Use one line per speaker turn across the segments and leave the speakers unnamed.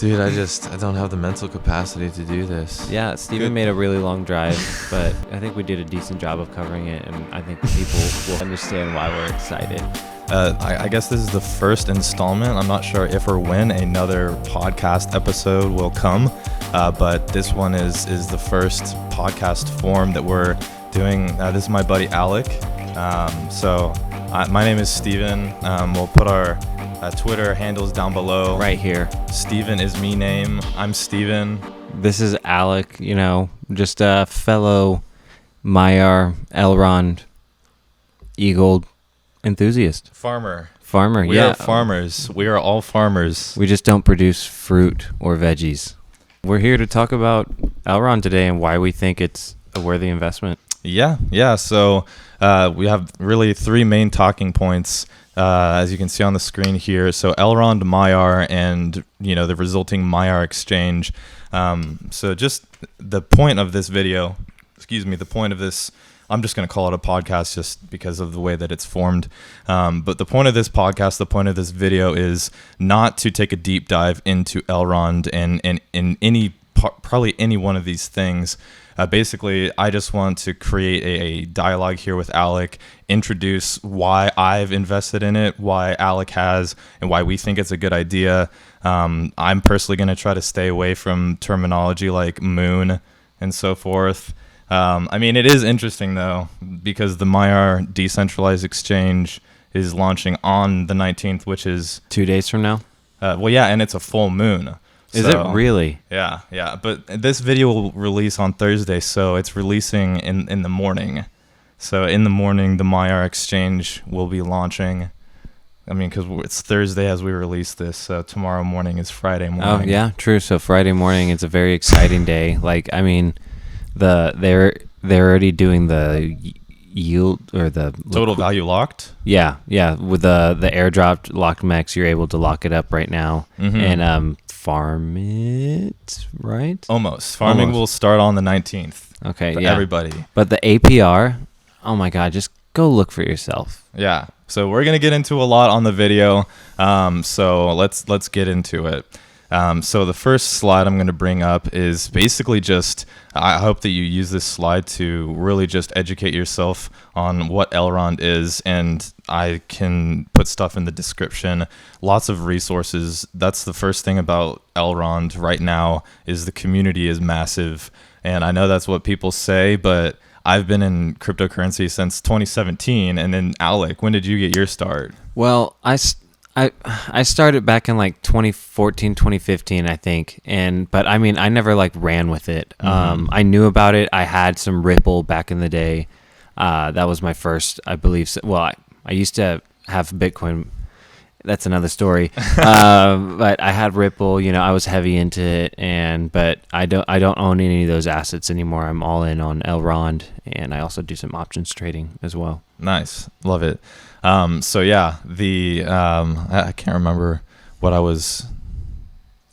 Dude, I don't have the mental capacity to do this.
Yeah, Steven made a really long drive, but I think we did a decent job of covering it, and I think people will understand why we're excited.
I guess this is the first installment. I'm not sure if or when another podcast episode will come, but this one is the first podcast form that we're doing. This is my buddy Alec. My name is Steven. We'll put our Twitter handles down below.
Right here.
Steven is me name. I'm Steven.
This is Alec, just a fellow Maiar, Elrond, Eagle enthusiast.
Farmer.
We
are farmers. We are all farmers.
We just don't produce fruit or veggies. We're here to talk about Elrond today and why we think it's a worthy investment.
Yeah. So we have really three main talking points, as you can see on the screen here. So Elrond, Maiar, and the resulting Maiar Exchange. So just the point of this video, I'm just going to call it a podcast just because of the way that it's formed. But the point of this podcast, the point of this video is not to take a deep dive into Elrond and in probably any one of these things. Basically, I just want to create a dialogue here with Alec, introduce why I've invested in it, why Alec has, and why we think it's a good idea. I'm personally going to try to stay away from terminology like moon and so forth. It is interesting, though, because the Maiar Decentralized Exchange is launching on the 19th, which is
2 days from now.
And it's a full moon.
Is it really?
Yeah. But this video will release on Thursday, so it's releasing in the morning. So in the morning, the Maiar Exchange will be launching. Because it's Thursday as we release this, so tomorrow morning is Friday morning.
Oh, yeah, true. So Friday morning, it's a very exciting day. They're already doing the yield or the
total value locked.
Yeah. With the airdrop locked mex, you're able to lock it up right now and farm it, right?
Almost. Farming will start on the 19th.
Okay,
for
yeah.
everybody.
But the APR, oh my God, just go look for yourself.
Yeah. So we're gonna get into a lot on the video. So let's get into it. So the first slide I'm going to bring up is basically just, I hope that you use this slide to really just educate yourself on what Elrond is, and I can put stuff in the description, lots of resources. That's the first thing about Elrond right now is the community is massive, and I know that's what people say, but I've been in cryptocurrency since 2017, and then Alec, when did you get your start?
Well, I started back in 2014, 2015, I think. But I never ran with it. I knew about it. I had some Ripple back in the day. That was my first, I believe. Well, I used to have Bitcoin. That's another story. But I had Ripple, I was heavy into it, but I don't own any of those assets anymore. I'm all in on Elrond, and I also do some options trading as well.
Nice. Love it. I can't remember what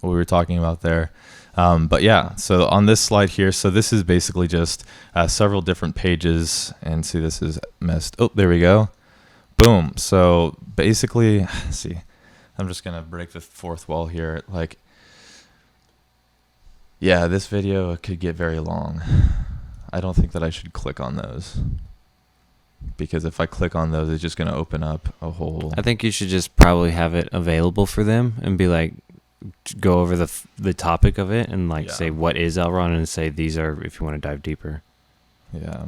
we were talking about there. But yeah, so on this slide here, so this is basically just several different pages, and see, this is messed. Oh, there we go. Boom. So basically, see, I'm just going to break the fourth wall here. This video could get very long. I don't think that I should click on those, because if I click on those, it's just going to open up a whole...
I think you should just probably have it available for them and be go over the topic of it and say what is Elrond, and say these are if you want to dive deeper.
Yeah.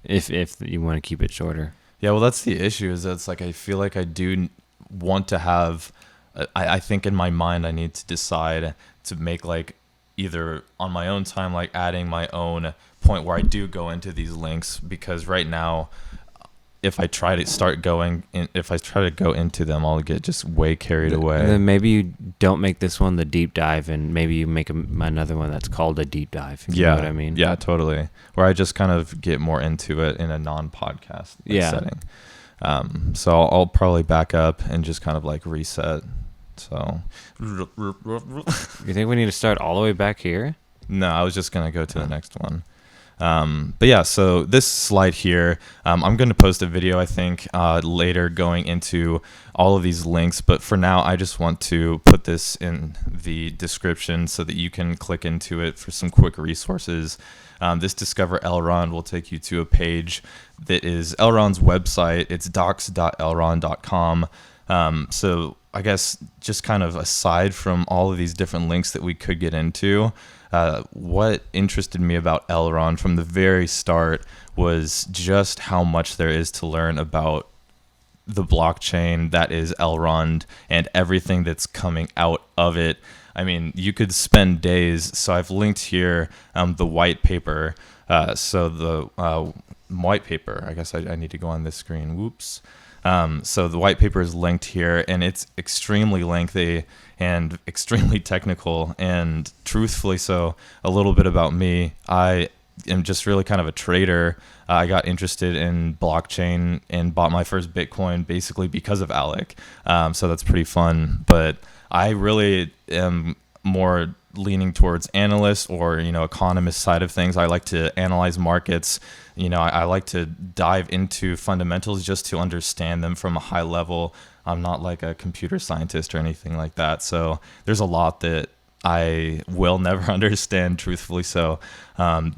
If you want to keep it shorter.
Yeah, well, that's the issue, is that's I feel like I do want to have... I think in my mind I need to decide to make either on my own time, adding my own point where I do go into these links, because right now, if I try to go into them, I'll get just way carried away.
And then maybe you don't make this one the deep dive, and maybe you make another one that's called a deep dive. You know what I mean?
Yeah, totally. Where I just kind of get more into it in a non-podcast setting. So I'll probably back up and just kind of reset. So,
you think we need to start all the way back here?
No, I was just gonna go to the next one. But yeah, so this slide here, I'm going to post a video, I think, later going into all of these links. But for now, I just want to put this in the description so that you can click into it for some quick resources. This Discover Elrond will take you to a page that is Elrond's website. It's docs.elrond.com. So I guess just kind of aside from all of these different links that we could get into, what interested me about Elrond from the very start was just how much there is to learn about the blockchain that is Elrond and everything that's coming out of it. I mean, you could spend days. So I've linked here the white paper. So the white paper, I guess I need to go on this screen. Whoops. So the white paper is linked here, and it's extremely lengthy and extremely technical. And truthfully, so a little bit about me, I am just really kind of a trader. I got interested in blockchain and bought my first Bitcoin basically because of Alec. So that's pretty fun. But I really am more leaning towards analyst or, economist side of things. I like to analyze markets. I like to dive into fundamentals just to understand them from a high level. I'm not like a computer scientist or anything like that. So there's a lot that I will never understand, truthfully. So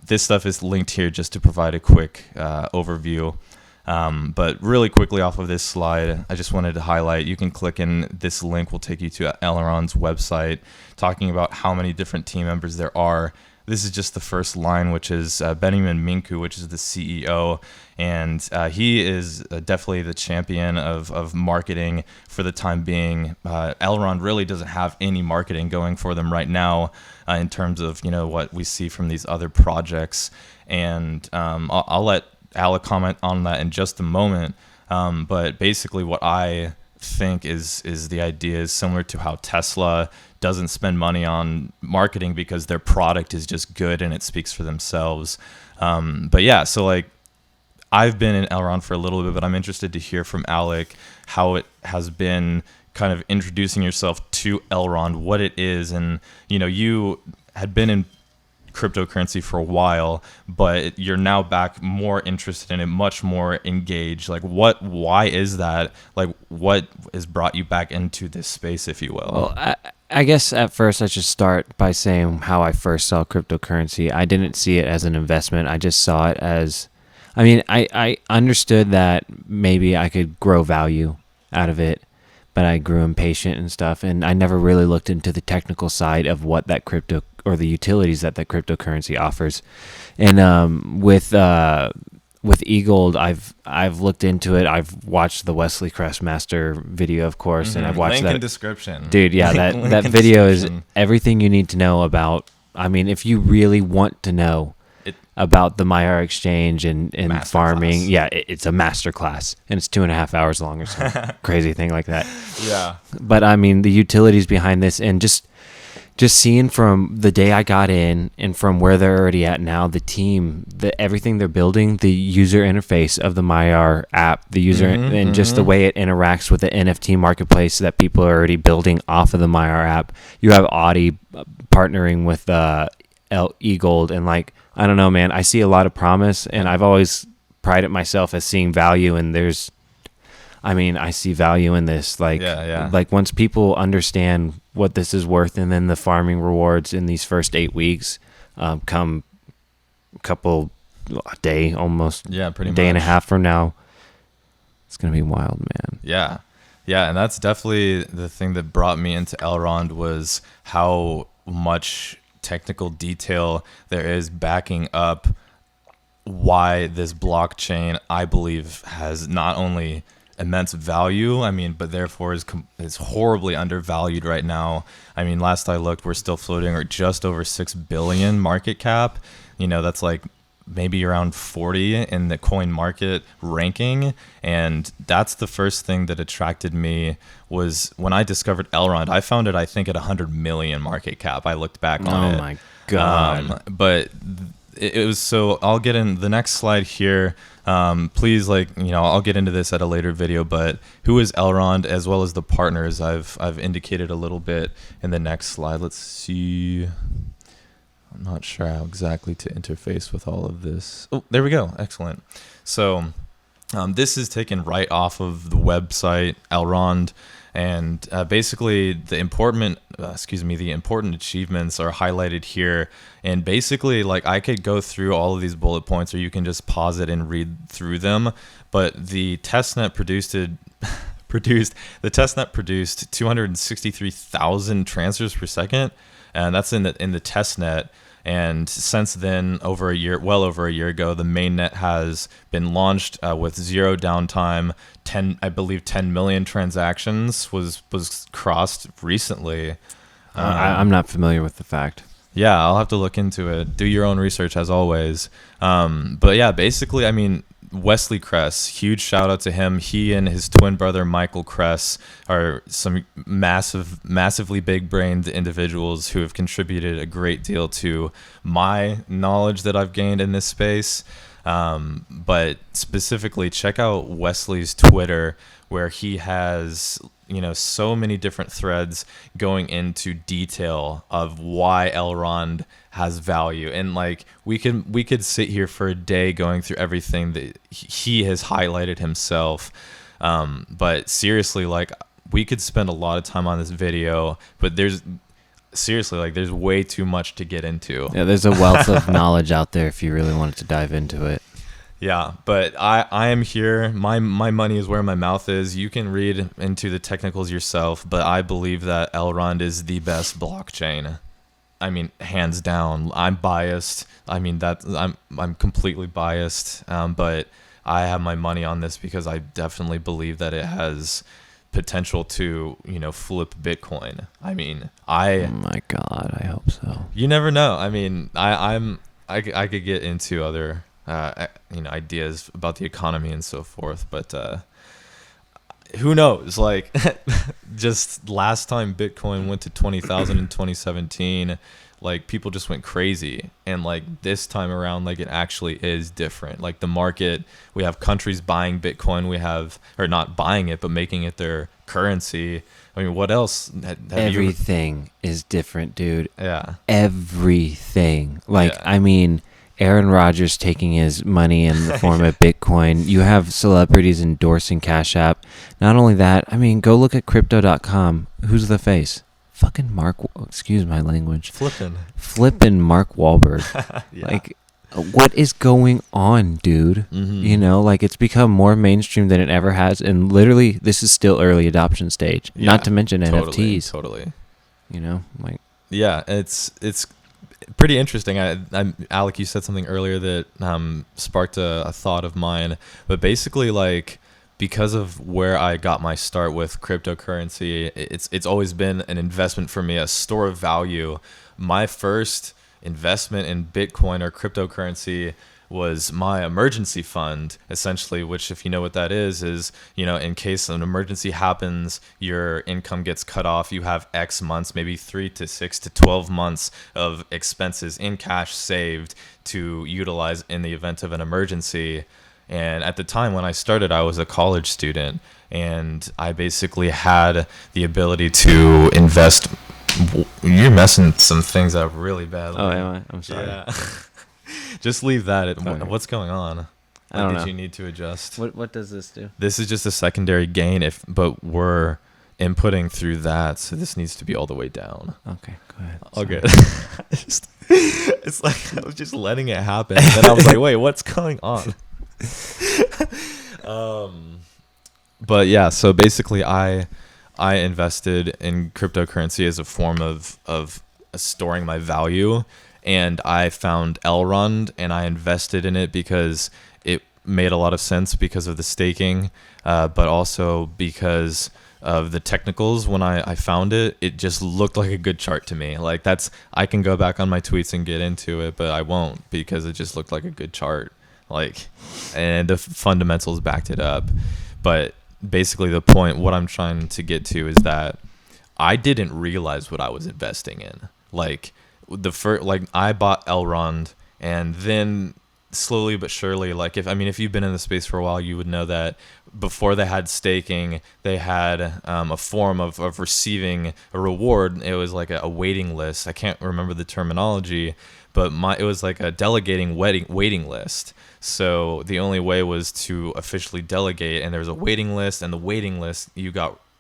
this stuff is linked here just to provide a quick overview. But really quickly off of this slide, I just wanted to highlight, you can click in this link, will take you to Elrond's website, talking about how many different team members there are. This is just the first line, which is Benjamin Minku, which is the CEO. And he is definitely the champion of marketing for the time being. Elrond really doesn't have any marketing going for them right now in terms of, what we see from these other projects. And I'll let Alec comment on that in just a moment. But basically what I think is the idea is similar to how Tesla doesn't spend money on marketing because their product is just good and it speaks for themselves. But yeah, so like I've been in Elrond for a little bit, but I'm interested to hear from Alec how it has been kind of introducing yourself to Elrond, what it is. And, you had been in cryptocurrency for a while, but you're now back more interested in it, much more engaged. Like why is that? Like what has brought you back into this space, if you will?
Well, I guess at first I should start by saying how I first saw cryptocurrency. I didn't see it as an investment. I just saw it as, I understood that maybe I could grow value out of it, but I grew impatient and stuff. And I never really looked into the technical side of what that crypto or the utilities that cryptocurrency offers. And with eGold, I've looked into it. I've watched the Wesley Kress master video, of course, and I've watched
link
that
in description.
Dude, yeah, that video is everything you need to know about. If you really want to know about the Maiar Exchange and farming, yeah, it's a master class, and it's 2.5 hours long or some crazy thing like that.
Yeah.
But the utilities behind this, and just seeing from the day I got in and from where they're already at now, the team, everything they're building, the user interface of the Maiar app, the user and just the way it interacts with the NFT marketplace that people are already building off of the Maiar app. You have Audi partnering with eGold, and I don't know, man, I see a lot of promise, and I've always prided myself as seeing value, and I see value in this. Like once people understand what this is worth, and then the farming rewards in these first 8 weeks come a day almost.
Yeah, pretty much.
Day and a half from now. It's going to be wild, man.
Yeah. Yeah, and that's definitely the thing that brought me into Elrond was how much technical detail there is backing up why this blockchain, I believe, has not only immense value, but therefore is horribly undervalued right now. Last I looked, we're still floating or just over 6 billion market cap. That's like maybe around 40 in the coin market ranking. And that's the first thing that attracted me was when I discovered Elrond. I found it, I think, at 100 million market cap. I looked back on it.
Oh my God.
But it was, so I'll get in the next slide here. Please, I'll get into this at a later video, but who is Elrond as well as the partners I've indicated a little bit in the next slide. Let's see. I'm not sure how exactly to interface with all of this. Oh, there we go. Excellent. So this is taken right off of the website Elrond, and basically the important achievements are highlighted here. And basically, like, I could go through all of these bullet points, or you can just pause it and read through them. But the testnet produced 263,000 transfers per second, and that's in the testnet. And since then, well over a year ago, the mainnet has been launched with zero downtime. 10 million transactions was crossed recently.
I'm not familiar with the fact.
Yeah, I'll have to look into it. Do your own research as always. But yeah, basically, I mean, Wesley Kress, huge shout out to him. He and his twin brother Michael Kress are some massively big-brained individuals who have contributed a great deal to my knowledge that I've gained in this space. But specifically, check out Wesley's Twitter, where he has, so many different threads going into detail of why Elrond has value. And like, we could sit here for a day going through everything that he has highlighted himself. But seriously, like, we could spend a lot of time on this video, but there's way too much to get into.
Yeah, there's a wealth of knowledge out there if you really wanted to dive into it.
Yeah, but I am here. My money is where my mouth is. You can read into the technicals yourself, but I believe that Elrond is the best blockchain. I mean, hands down. I'm biased. I mean, I'm completely biased. But I have my money on this because I definitely believe that it has potential to, flip Bitcoin. I mean, oh
my God, I hope so.
You never know. I mean, I could get into other ideas about the economy and so forth, but who knows? Like, just last time Bitcoin went to 20,000 in 2017, like, people just went crazy. And like, this time around, like, it actually is different. Like, the market, we have countries buying Bitcoin, or not buying it, but making it their currency. I mean, what else?
Everything is different, dude.
Yeah.
Everything. Like,
Yeah.
I mean, Aaron Rodgers taking his money in the form of Bitcoin. You have celebrities endorsing Cash App. Not only that, I mean, go look at crypto.com. Who's the face? Fucking excuse my language. Flippin' Mark Wahlberg.
Yeah.
Like, what is going on, dude?
Mm-hmm.
Like, it's become more mainstream than it ever has. And literally, this is still early adoption stage.
Yeah,
Not to mention NFTs.
Totally.
Like.
Yeah, it's pretty interesting. Alec, you said something earlier that sparked a thought of mine. But basically, like, because of where I got my start with cryptocurrency, it's always been an investment for me, a store of value. My first investment in Bitcoin or cryptocurrency was my emergency fund, essentially, which, if you know what that is, in case an emergency happens, your income gets cut off, you have X months, maybe 3 to 6 to 12 months of expenses in cash saved to utilize in the event of an emergency. And at the time when I started, I was a college student, and I basically had the ability to invest. You're messing some things up really badly.
Oh, am I? I'm sorry.
Yeah. Just leave that.
Okay.
What's going on?
I don't know.
Did you need to adjust?
What does this do?
This is just a secondary gain, but we're inputting through that, so this needs to be all the way down.
Okay, go ahead.
All good. It's like I was just letting it happen, and then I was like, wait, what's going on? But yeah, so basically I invested in cryptocurrency as a form of storing my value, and I found Elrond and I invested in it because it made a lot of sense because of the staking, but also because of the technicals. When I found it, it just looked like a good chart to me. Like, I can go back on my tweets and get into it, but I won't, because it just looked like a good chart. Like, and the fundamentals backed it up. But basically the point, what I'm trying to get to, is that I didn't realize what I was investing in. Like, I bought Elrond, and then slowly but surely, like if you've been in the space for a while, you would know that before they had staking, they had a form of receiving a reward. It was like a waiting list. I can't remember the terminology, but it was like a delegating waiting list. So the only way was to officially delegate, and there was a waiting list, and the waiting list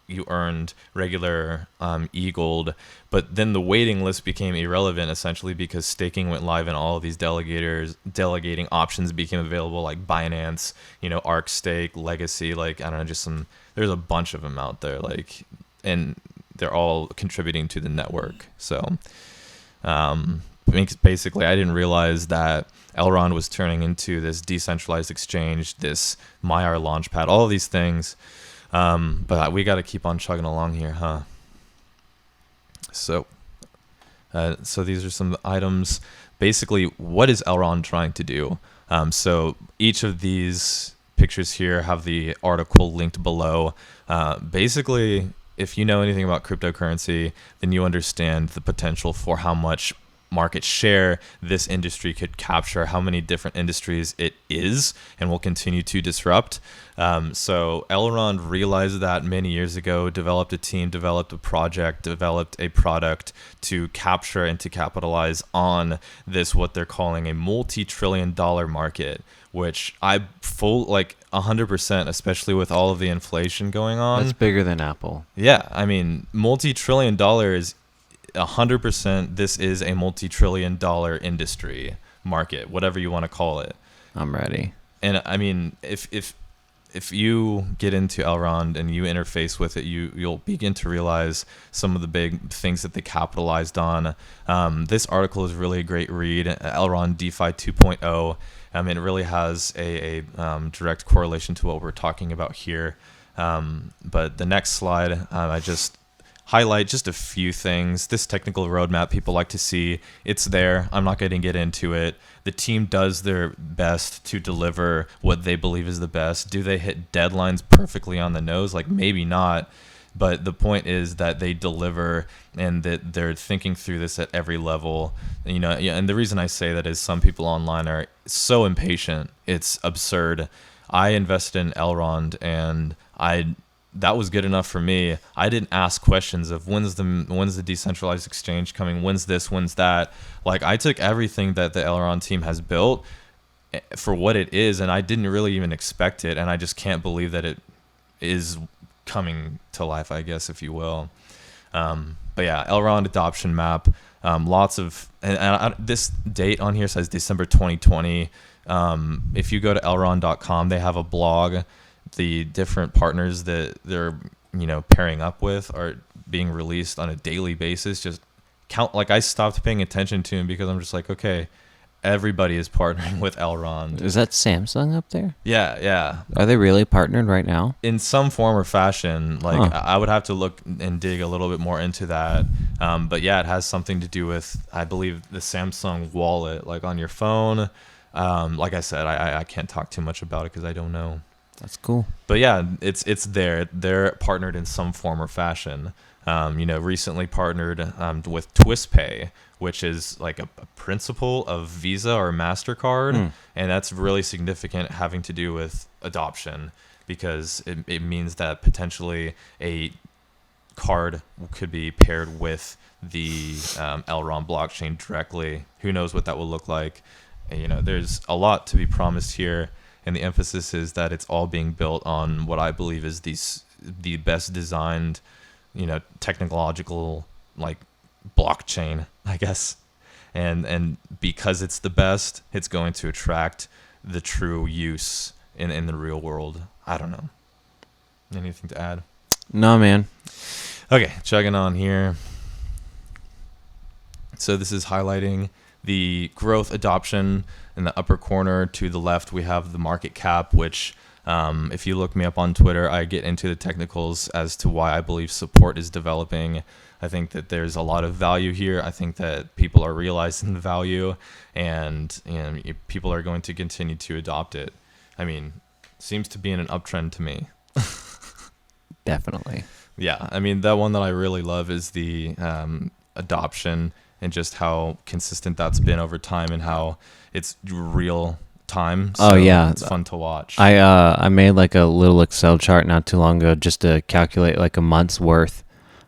you earned regular e-gold, but then the waiting list became irrelevant essentially because staking went live and all of these delegating options became available, like Binance, Arc Stake, Legacy, like I don't know, there's a bunch of them out there, like, and they're all contributing to the network. So basically I didn't realize that Elrond was turning into this decentralized exchange, this Maiar launchpad, all of these things. But we got to keep on chugging along here, huh? So these are some items. Basically, what is Elrond trying to do? So each of these pictures here have the article linked below. Basically, if you know anything about cryptocurrency, then you understand the potential for how much market share this industry could capture, how many different industries it is and will continue to disrupt. So Elrond realized that many years ago, developed a team, developed a project, developed a product to capture and to capitalize on this, what they're calling a multi-trillion-dollar market, which 100%, especially with all of the inflation going on.
That's bigger than Apple.
Yeah, I mean, multi-trillion-dollar is 100%. This is a multi-trillion-dollar industry market, whatever you want to call it.
I'm ready.
And I mean, if you get into Elrond and you interface with it, you'll begin to realize some of the big things that they capitalized on. This article is really a great read. Elrond DeFi 2.0. It really has a direct correlation to what we're talking about here. But the next slide, I just highlight just a few things. This technical roadmap people like to see, it's there. I'm not going to get into it. The team does their best to deliver what they believe is the best. Do they hit deadlines perfectly on the nose? Like, maybe not. But the point is that they deliver and that they're thinking through this at every level. And the reason I say that is some people online are so impatient. It's absurd. I invested in Elrond and that was good enough for me. I didn't ask questions of when's the decentralized exchange coming, when's this, when's that. Like, I took everything that the Elrond team has built for what it is, and I didn't really even expect it, and I just can't believe that it is coming to life, I guess, if you will. But yeah, Elrond adoption map. Lots of this date on here says December 2020. If you go to elrond.com, they have a blog. The different partners that they're pairing up with are being released on a daily basis. Just count, like, I stopped paying attention to them because I'm just like, okay, everybody is partnering with Elrond.
Is that Samsung up there?
Yeah.
Are they really partnered right now?
In some form or fashion. Like, I would have to look and dig a little bit more into that. But yeah, it has something to do with, I believe, the Samsung wallet, like on your phone. Like I said, I can't talk too much about it because I don't know.
That's cool.
But yeah, it's there. They're partnered in some form or fashion. Recently partnered with TwistPay, which is like a principle of Visa or MasterCard. And that's really significant, having to do with adoption, because it means that potentially a card could be paired with the Elrond blockchain directly. Who knows what that will look like? And, there's a lot to be promised here. And the emphasis is that it's all being built on what I believe is the best designed, technological, like, blockchain, I guess. And because it's the best, it's going to attract the true use in the real world. I don't know. Anything to add?
No, man.
Okay, chugging on here. So this is highlighting the growth adoption. In the upper corner to the left, we have the market cap, which if you look me up on Twitter, I get into the technicals as to why I believe support is developing. I think that there's a lot of value here. I think that people are realizing the value, and people are going to continue to adopt it. I mean, seems to be in an uptrend to me.
Definitely.
Yeah, I mean, that one that I really love is the adoption, and just how consistent that's been over time, and how it's real time.
Oh, yeah.
It's fun to watch.
I made like a little Excel chart not too long ago just to calculate like a month's worth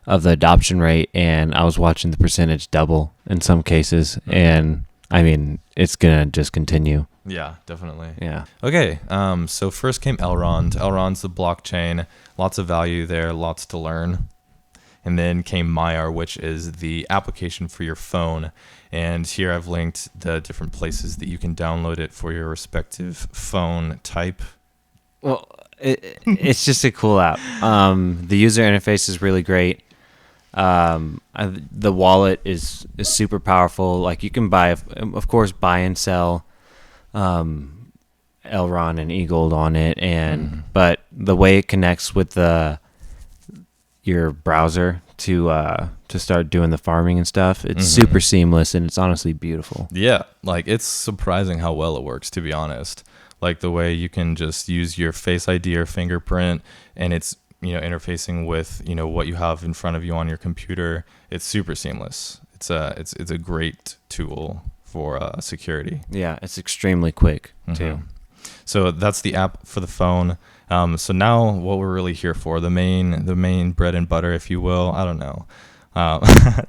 of the adoption rate, and I was watching the percentage double in some cases, and I mean, it's gonna just continue.
Yeah, definitely.
Yeah.
Okay, so first came Elrond. Elrond's the blockchain. Lots of value there, lots to learn. And then came Maiar, which is the application for your phone. And here I've linked the different places that you can download it for your respective phone type.
Well, it's just a cool app. The user interface is really great. The wallet is super powerful. Like you can buy, of course, buy and sell Elrond and eGold on it, and but the way it connects with your browser to start doing the farming and stuff, it's super seamless, and it's honestly beautiful.
Yeah, like it's surprising how well it works, to be honest. Like the way you can just use your Face ID or fingerprint, and it's interfacing with what you have in front of you on your computer. It's super seamless. It's a great tool for security.
Yeah, it's extremely quick too.
So that's the app for the phone. So now what we're really here for, the main bread and butter, if you will, I don't know,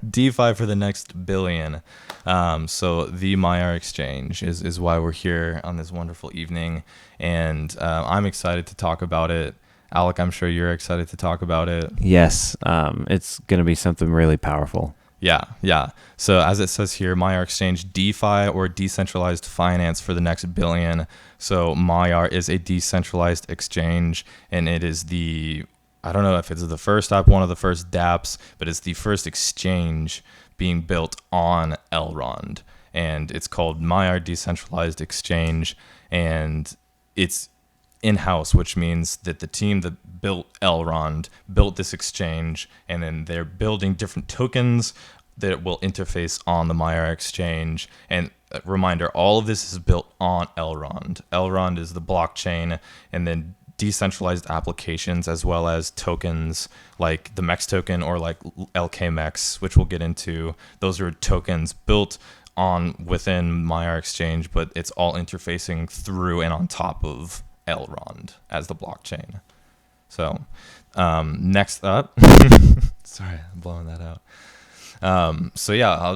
DeFi for the next billion. So the Maiar Exchange is why we're here on this wonderful evening, and I'm excited to talk about it. Alec, I'm sure you're excited to talk about it.
Yes, it's going to be something really powerful.
Yeah. So as it says here, Maiar Exchange, DeFi or decentralized finance for the next billion. So Maiar is a decentralized exchange, and it is I don't know if it's the first app, one of the first dApps, but it's the first exchange being built on Elrond. And it's called Maiar Decentralized Exchange, and it's in-house, which means that the team that built Elrond built this exchange, and then they're building different tokens that will interface on the Maiar Exchange. And a reminder, all of this is built on Elrond. Elrond is the blockchain, and then decentralized applications as well as tokens like the MEX token or like LKMEX, which we'll get into. Those are tokens built within Maiar Exchange, but it's all interfacing through and on top of Elrond as the blockchain. So next up, sorry, I'm blowing that out.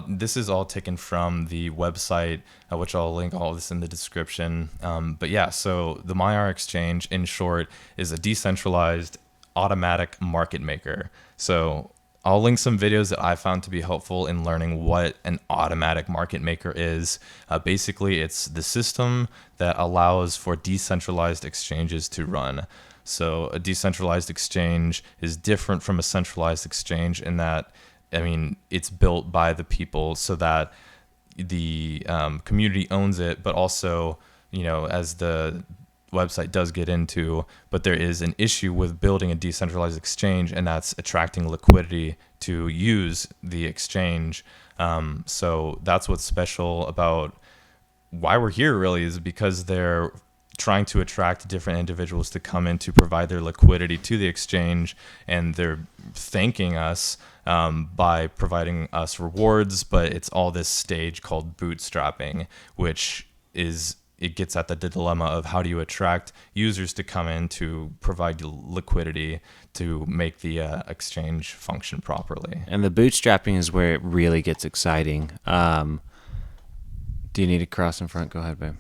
This is all taken from the website, which I'll link all of this in the description. So the Maiar Exchange, in short, is a decentralized automatic market maker. So I'll link some videos that I found to be helpful in learning what an automatic market maker is. Basically, it's the system that allows for decentralized exchanges to run. So a decentralized exchange is different from a centralized exchange in that, it's built by the people so that the community owns it, but also, as the website does get into, but there is an issue with building a decentralized exchange, and that's attracting liquidity to use the exchange. So that's what's special about why we're here, really, is because they're trying to attract different individuals to come in to provide their liquidity to the exchange, and they're thanking us by providing us rewards. But it's all this stage called bootstrapping, which it gets at the dilemma of how do you attract users to come in to provide liquidity to make the exchange function properly.
And the bootstrapping is where it really gets exciting. Do you need a cross in front? Go ahead, babe.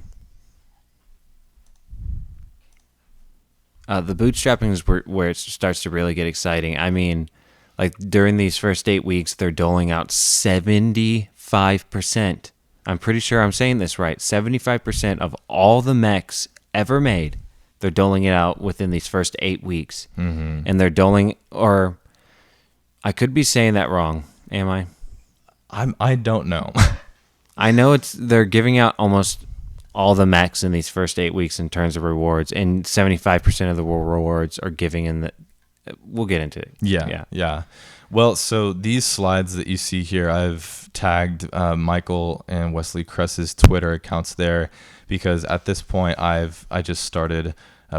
The bootstrapping is where it starts to really get exciting. Like during these first 8 weeks, they're doling out 75%. I'm pretty sure I'm saying this right. 75% of all the MEX ever made, they're doling it out within these first 8 weeks. Mm-hmm. And they're doling, or I could be saying that wrong. Am I?
I don't know.
I know they're giving out almost all the MEX in these first 8 weeks in terms of rewards, and 75% of the rewards are giving in the. We'll get into it.
Yeah. Well, so these slides that you see here, I've tagged Michael and Wesley Kress's Twitter accounts there, because at this point I just started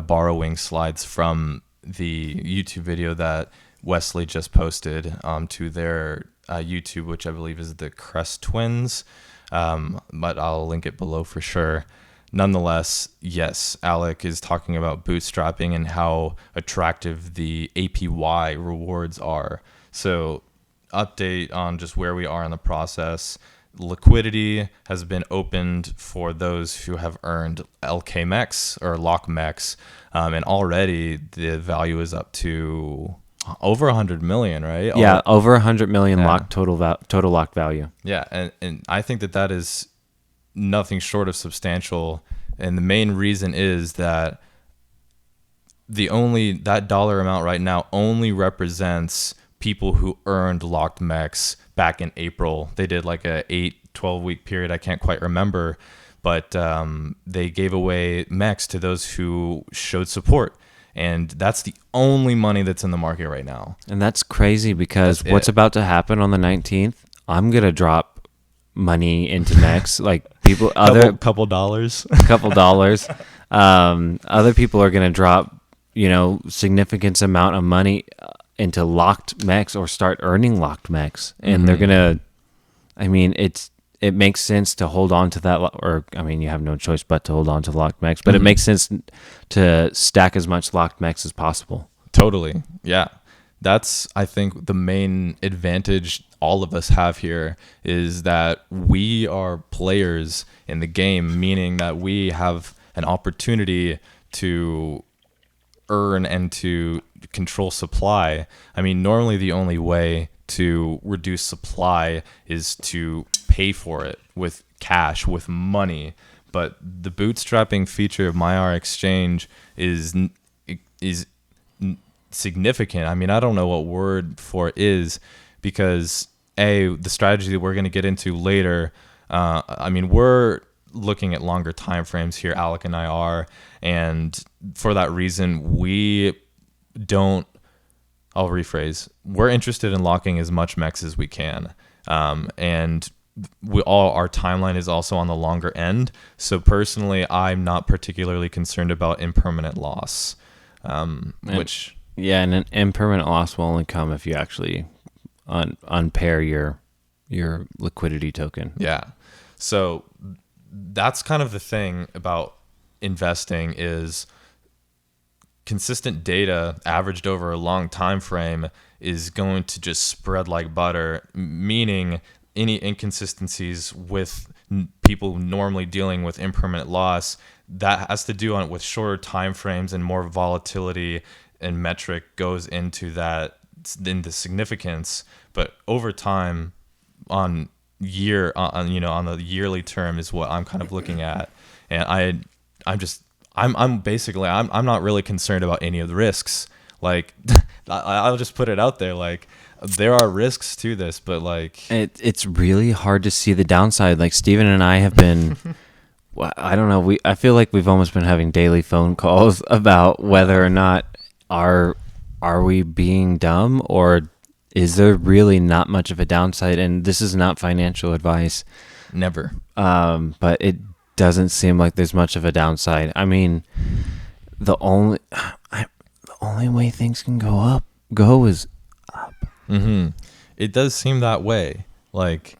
borrowing slides from the YouTube video that Wesley just posted to their YouTube, which I believe is the Crest twins. But I'll link it below for sure. nonetheless, yes, Alec is talking about bootstrapping and how attractive the APY rewards are. So update on just where we are in the process. Liquidity has been opened for those who have earned LKMEX or LockMEX, and already the value is up to over 100 million, right?
Yeah, over 100 million locked total locked value.
Yeah, and I think that is nothing short of substantial, and the main reason is that that dollar amount right now only represents people who earned locked MEX back in April. They did like a 12 week period. I can't quite remember, but they gave away MEX to those who showed support. And that's the only money that's in the market right now.
And that's crazy because what's about to happen on the 19th, I'm going to drop money into MEX. Like people,
couple dollars.
Other people are going to drop, significant amount of money into locked MEX or start earning locked MEX. And they're going to, it makes sense to hold on to that, you have no choice but to hold on to locked MEX, but it makes sense to stack as much locked MEX as possible.
Totally. Yeah. That's, I think, the main advantage all of us have here is that we are players in the game, meaning that we have an opportunity to earn and to control supply. Normally the only way to reduce supply is to pay for it with cash, with money. But the bootstrapping feature of Maiar Exchange is significant. I don't know what word for it is, because the strategy that we're going to get into later, we're looking at longer time frames here, Alec and I are, and for that reason I'll rephrase. We're interested in locking as much MEX as we can. And our timeline is also on the longer end. So personally, I'm not particularly concerned about impermanent loss, and
an impermanent loss will only come if you actually unpair your liquidity token.
Yeah. So that's kind of the thing about investing is consistent data averaged over a long time frame is going to just spread like butter, meaning any inconsistencies with people normally dealing with impermanent loss, that has to do with shorter time frames and more volatility and metric goes into that, into significance. But over time, on the yearly term is what I'm kind of looking at, and I'm not really concerned about any of the risks. Like, I'll just put it out there. Like, there are risks to this, but
it's really hard to see the downside. Like Steven and I have been, I don't know. I feel like we've almost been having daily phone calls about whether or not are we being dumb, or is there really not much of a downside? And this is not financial advice.
Never.
But it doesn't seem like there's much of a downside. The only way things can go is up.
It does seem that way. Like,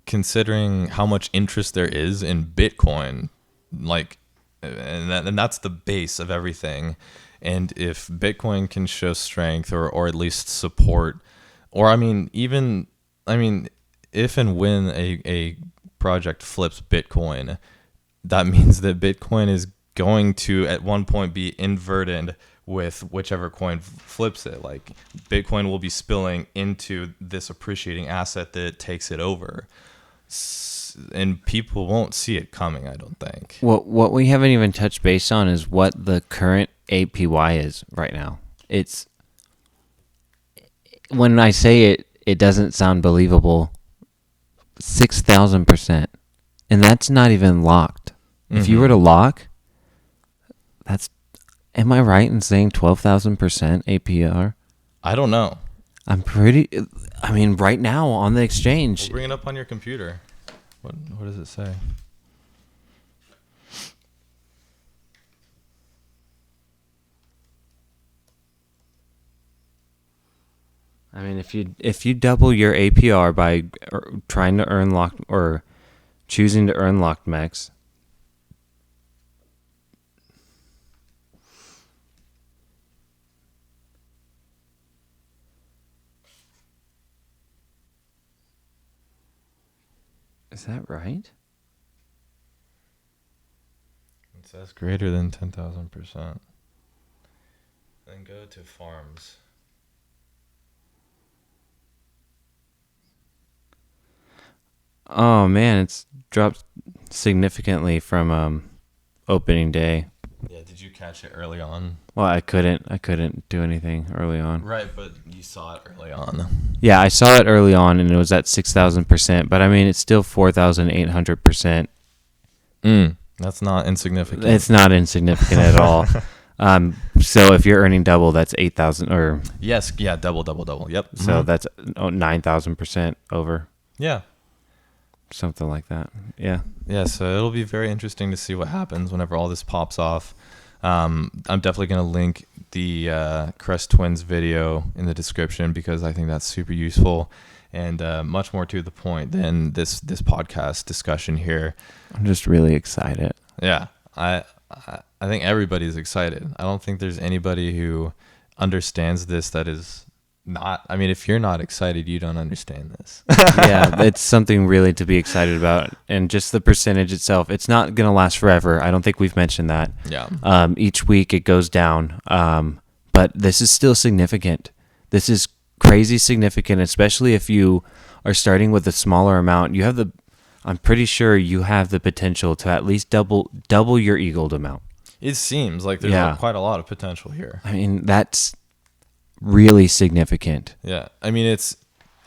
considering how much interest there is in Bitcoin, and that's the base of everything. And if Bitcoin can show strength or at least support, or if and when a project flips Bitcoin, that means that Bitcoin is going to at one point be inverted with whichever coin flips it. Like, Bitcoin will be spilling into this appreciating asset that takes it over. And people won't see it coming, I don't think.
What we haven't even touched base on is what the current APY is right now. It's, when I say it doesn't sound believable. 6,000%. And that's not even locked. If you were to lock, am I right in saying 12,000% APR?
I don't know.
Right now on the exchange.
We'll bring it up on your computer. What does it say?
If you double your APR by trying to earn locked or choosing to earn locked MEX, Is that right?
It says greater than 10,000%. Then go to farms.
Oh man, it's dropped significantly from opening day.
Yeah, did you catch it early on?
Well, I couldn't do anything early on.
Right, but you saw it early on.
Yeah, I saw it early on, and it was at 6,000%. But I mean, it's still 4,800%.
That's not insignificant.
It's not insignificant at all. So if you're earning double, that's 8,000, or
yes, yeah, double. Yep.
so that's 9,000% over,
Yeah.
something like that. Yeah.
Yeah, so it'll be very interesting to see what happens whenever all this pops off. I'm definitely going to link the Crest Twins video in the description because I think that's super useful and much more to the point than this podcast discussion here.
I'm just really excited.
Yeah, I think everybody's excited. I don't think there's anybody who understands this that is not. I mean, if you're not excited, you don't understand this.
Yeah, it's something really to be excited about. And just the percentage itself, it's not going to last forever. I don't think we've mentioned that.
Yeah.
Each week it goes down. But this is still significant. This is crazy significant, especially if you are starting with a smaller amount. I'm pretty sure you have the potential to at least double your eagled amount.
It seems like there's quite a lot of potential here.
I mean, that's really significant.
Yeah. I mean,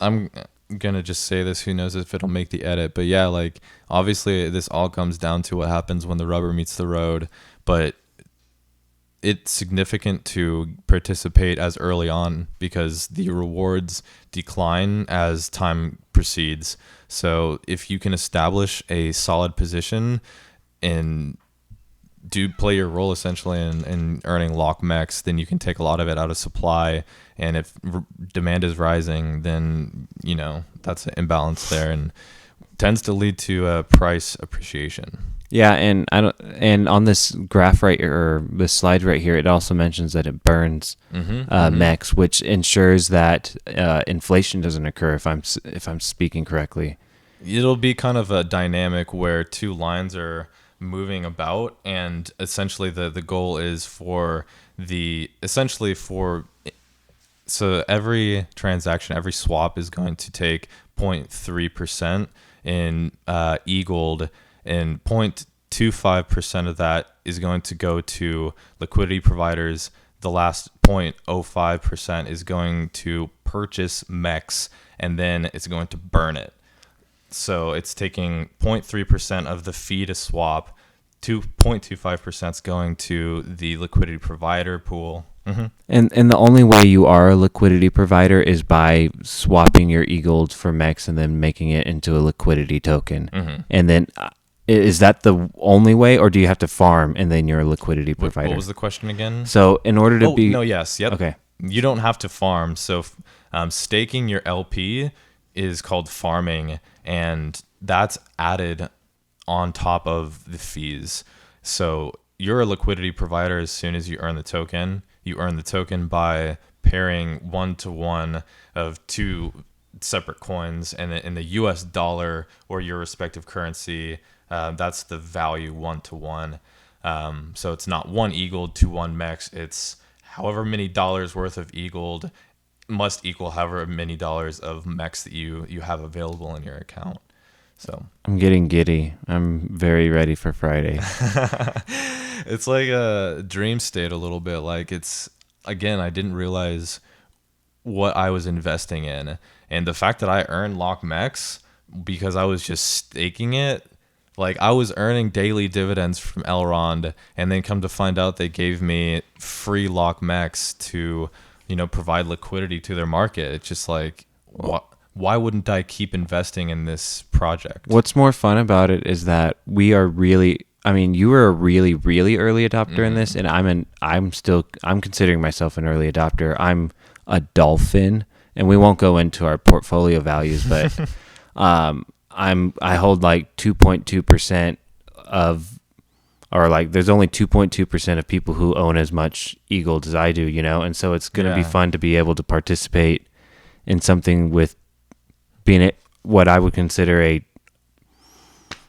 I'm going to just say this. Who knows if it'll make the edit. But yeah, like, obviously this all comes down to what happens when the rubber meets the road. But it's significant to participate as early on because the rewards decline as time proceeds. So if you can establish a solid position and do play your role essentially in earning lock mex, then you can take a lot of it out of supply. And if demand is rising, then, that's an imbalance there and tends to lead to price appreciation.
Yeah, and on this graph or this slide right here, it also mentions that it burns MEX, which ensures that inflation doesn't occur. If I'm speaking correctly,
it'll be kind of a dynamic where two lines are moving about, and essentially the goal is so every transaction, every swap is going to take 0.3% in eagled, and 0.25% of that is going to go to liquidity providers. The last 0.05% is going to purchase MEX, and then it's going to burn it. So it's taking 0.3% of the fee to swap, 0.25% is going to the liquidity provider pool. Mm-hmm.
And the only way you are a liquidity provider is by swapping your eagled for MEX and then making it into a liquidity token.
Mm-hmm.
And then is that the only way, or do you have to farm and then you're a liquidity provider?
What was the question again?
So in order to be...
No, yes. Yep.
Okay.
You don't have to farm. So staking your LP is called farming, and that's added on top of the fees. So you're a liquidity provider as soon as you earn the token. You earn the token by pairing 1-to-1 of two separate coins, and in the US dollar or your respective currency, that's the value 1-to-1. So it's not one eagled to one MEX. It's however many dollars worth of eagled must equal however many dollars of MEX that you have available in your account. So
I'm getting giddy. I'm very ready for Friday.
It's like a dream state a little bit. Like I didn't realize what I was investing in. And the fact that I earned lock MEX because I was just staking it, like I was earning daily dividends from Elrond, and then come to find out they gave me free lock MEX to, provide liquidity to their market. It's just like, why wouldn't I keep investing in this project?
What's more fun about it is that you were a really, really early adopter in this, and I'm considering myself an early adopter. I'm a dolphin, and we won't go into our portfolio values, but I hold like 2.2% there's only 2.2% of people who own as much eagled as I do, and so it's going to be fun to be able to participate in something with being what I would consider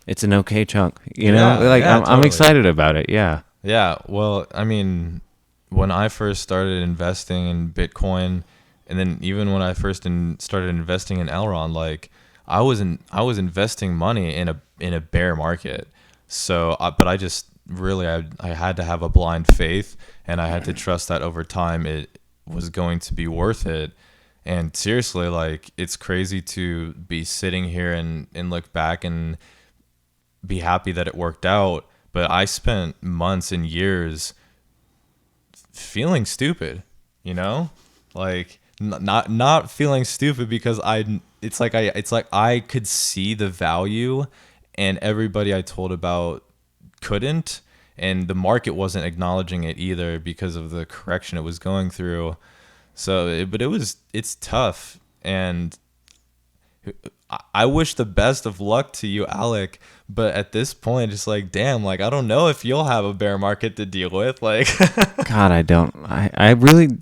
it's an okay chunk. You know, like I'm
totally.
excited about it. Yeah.
Yeah, well, I mean, when I first started investing in Bitcoin, and then even when I first started investing in Elrond, like I was investing money in a bear market. So, but I just really I had to have a blind faith, and I had to trust that over time it was going to be worth it. And seriously, like it's crazy to be sitting here and look back and be happy that it worked out. But I spent months and years feeling stupid, you know, like not feeling stupid because it's like I could see the value, and everybody I told about couldn't, and the market wasn't acknowledging it either because of the correction it was going through. So, it's tough, and I wish the best of luck to you, Alec. But at this point, it's like, damn, like I don't know if you'll have a bear market to deal with. Like,
God, I don't. I really,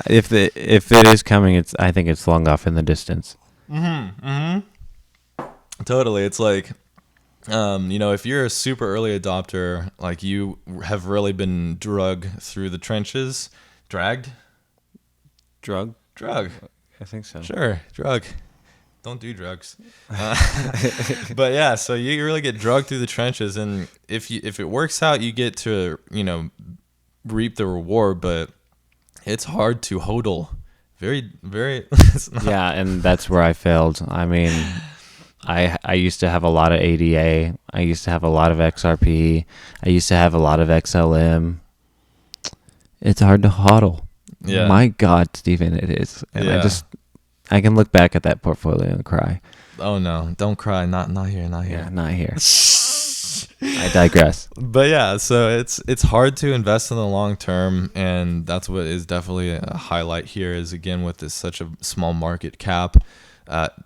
if it is coming, I think it's long off in the distance.
Totally. It's like, if you're a super early adopter, like you have really been dragged through the trenches, dragged. Drug.
I think so.
Sure, drug. Don't do drugs. But yeah, so you really get drugged through the trenches, and if it works out, you get to reap the reward. But it's hard to hodl. Very, very.
Yeah, and that's where I failed. I mean, I used to have a lot of ADA. I used to have a lot of XRP. I used to have a lot of XLM. It's hard to hodl.
Yeah.
My God, Stephen, it is. And
Yeah.
I can look back at that portfolio and cry.
Oh no! Don't cry. Not here. Not here.
Yeah, not here. I digress.
But yeah, so it's hard to invest in the long term, and that's what is definitely a highlight here. Is again with this such a small market cap,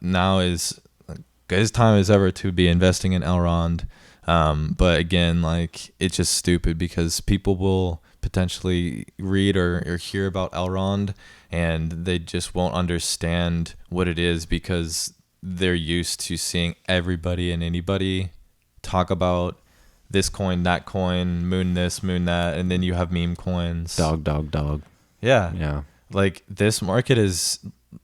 now is good as time as ever to be investing in Elrond. But again, like it's just stupid because people will potentially read or hear about Elrond, and they just won't understand what it is because they're used to seeing everybody and anybody talk about this coin, that coin, moon this, moon that, and then you have meme coins.
Dog.
Yeah.
Yeah.
Like this market is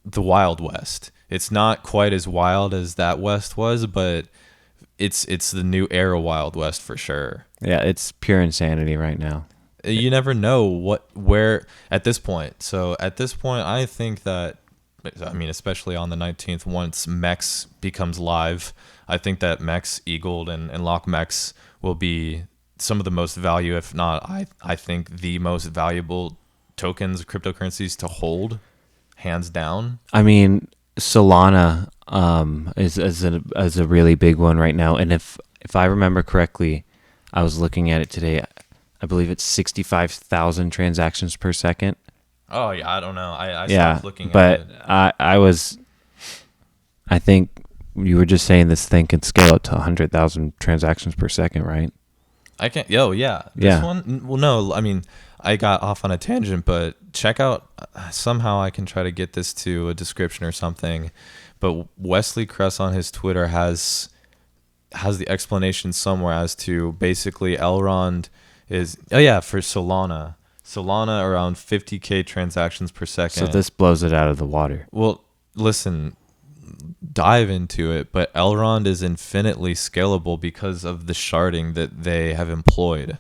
the Wild West. It's not quite as wild as that West was, but it's the new era Wild West for sure.
Yeah, it's pure insanity right now.
You never know where at this point. So at this point, I think that, I mean, especially on the 19th, once MEX becomes live, I think that MEX, Eagled, and Lock MEX will be some of the most value, if not, I think the most valuable tokens, cryptocurrencies to hold, hands down.
I mean, Solana is a really big one right now, and if I remember correctly, I was looking at it today. I believe it's 65,000 transactions per second.
Oh yeah, I don't know. I
yeah,
stopped looking
but
at it.
I think you were just saying this thing can scale up to 100,000 transactions per second, right?
I can't. Yo, yeah. This one. Well, no. I mean, I got off on a tangent, but check out. Somehow I can try to get this to a description or something. But Wesley Kress on his Twitter has the explanation somewhere as to basically Elrond is. Oh yeah, for Solana. Solana around 50K transactions per second.
So this blows it out of the water.
Well, listen, dive into it, but Elrond is infinitely scalable because of the sharding that they have employed.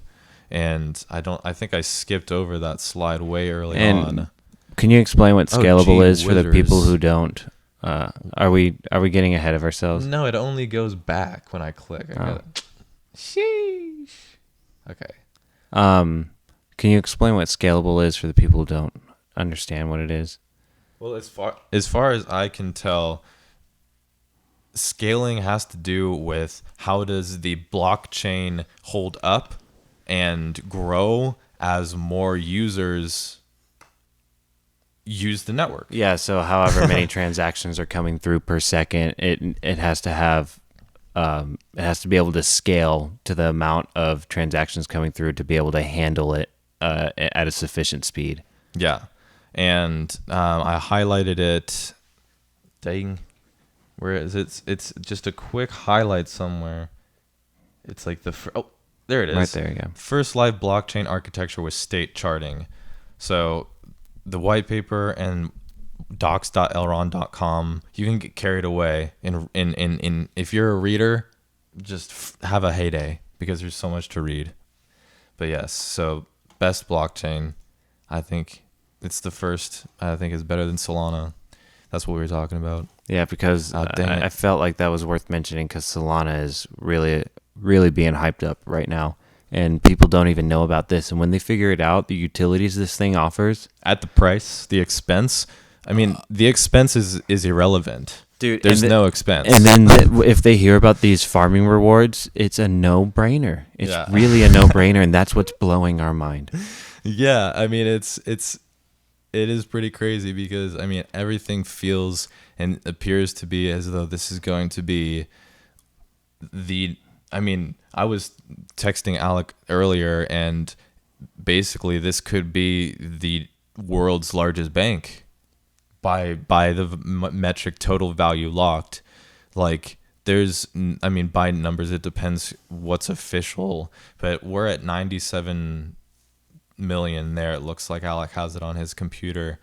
And I think I skipped over that slide way early on.
Can you explain what scalable is for the
wizards.
people who don't? Are we getting ahead of ourselves?
No, it only goes back when I click. Sheesh. Okay.
Can you explain what scalable is for the people who don't understand what it is?
Well, as far as I can tell, scaling has to do with how does the blockchain hold up and grow as more users use the network.
Yeah, so however many transactions are coming through per second, it has to have it has to be able to scale to the amount of transactions coming through to be able to handle it at a sufficient speed.
Yeah. And I highlighted it. Dang. Where is it? It's just a quick highlight somewhere.
It's like there it is.
Right there, yeah.
First live blockchain architecture with state charting. So the white paper and docs.elrond.com, you can get carried away in if you're a reader, just have a heyday because there's so much to read. But yes, so best blockchain, I think it's the first. I think is better than Solana. That's what we were talking about.
Yeah, because
Oh, dang it.
I felt like that was worth mentioning because Solana is really, really being hyped up right now. And people don't even know about this. And when they figure it out, the utilities this thing offers.
At the price, the expense, I mean, the expense is irrelevant.
Dude,
There's no expense.
And then if they hear about these farming rewards, it's a no-brainer. It's
Yeah.
really a no-brainer, and that's what's blowing our mind.
Yeah, I mean, it is pretty crazy because, I mean, everything feels and appears to be as though this is going to be I was texting Alec earlier, and basically this could be the world's largest bank by the metric total value locked. Like, by numbers, it depends what's official, but we're at 97 million there. It looks like Alec has it on his computer.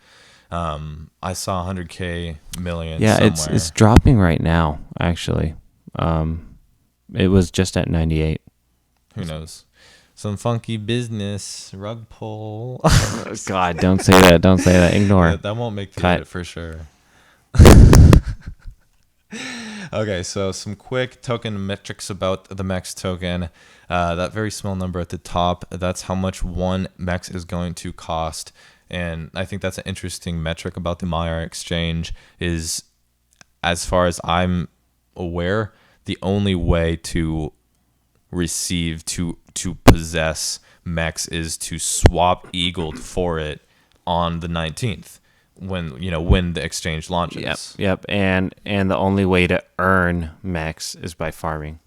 I saw 100K million.
Yeah,
somewhere.
it's dropping right now, actually. It was just at 98.
Who knows? Some funky business rug pull.
God, don't say that. Don't say that. Ignore.
That won't make the
Cut.
edit for sure. Okay, so some quick token metrics about the MEX token. That very small number at the top, that's how much one MEX is going to cost. And I think that's an interesting metric about the Maiar Exchange is, as far as I'm aware, the only way to receive, to possess MEX is to swap Eagled for it on the 19th when the exchange launches.
Yep. And the only way to earn MEX is by farming.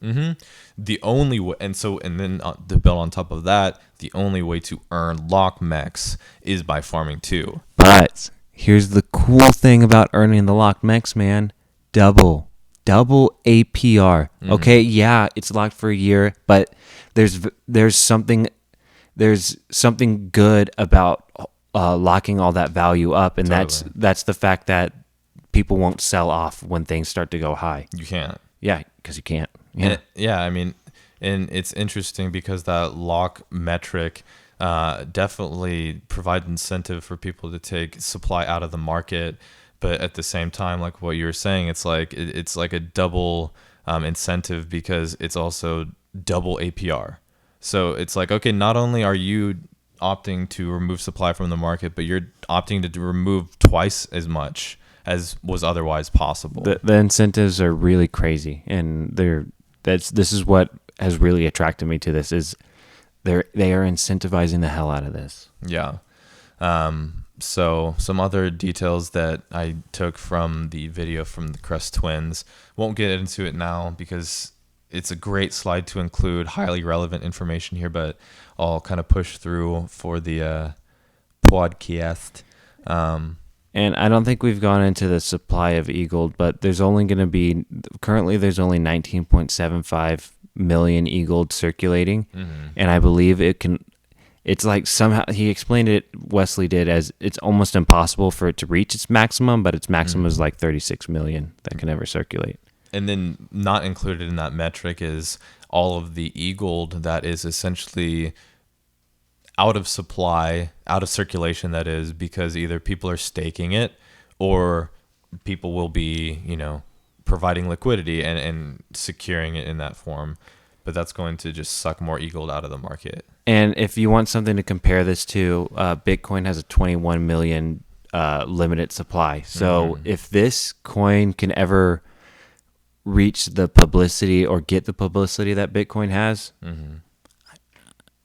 The only way, and then to build on top of that, the only way to earn lock MEX is by farming too.
But here's the cool thing about earning the locked MEX, man. Double APR. Okay, yeah, it's locked for a year, but there's something good about locking all that value up, and
Totally.
that's the fact that people won't sell off when things start to go high.
You can't.
Yeah, because you can't. Yeah.
And it's interesting because that lock metric definitely provides incentive for people to take supply out of the market. But at the same time, like what you were saying, it's like a double incentive because it's also double APR. So it's like, okay, not only are you opting to remove supply from the market, but you're opting to remove twice as much as was otherwise possible.
The incentives are really crazy, and this is what has really attracted me to this is they are incentivizing the hell out of this.
Yeah. So some other details that I took from the video from the Crest twins. Won't get into it now because it's a great slide to include highly relevant information here, but I'll kind of push through for the podcast.
And I don't think we've gone into the supply of Eagled, but there's only 19.75 million Eagled circulating. And I believe it's like somehow, he explained it, Wesley did, as it's almost impossible for it to reach its maximum, but its maximum is like 36 million that can ever circulate.
And then not included in that metric is all of the Eagled that is essentially out of supply, out of circulation, that is, because either people are staking it or people will be, providing liquidity and securing it in that form. But that's going to just suck more Eagled out of the market.
And if you want something to compare this to, Bitcoin has a 21 million limited supply. So if this coin can ever reach the publicity or get the publicity that Bitcoin has,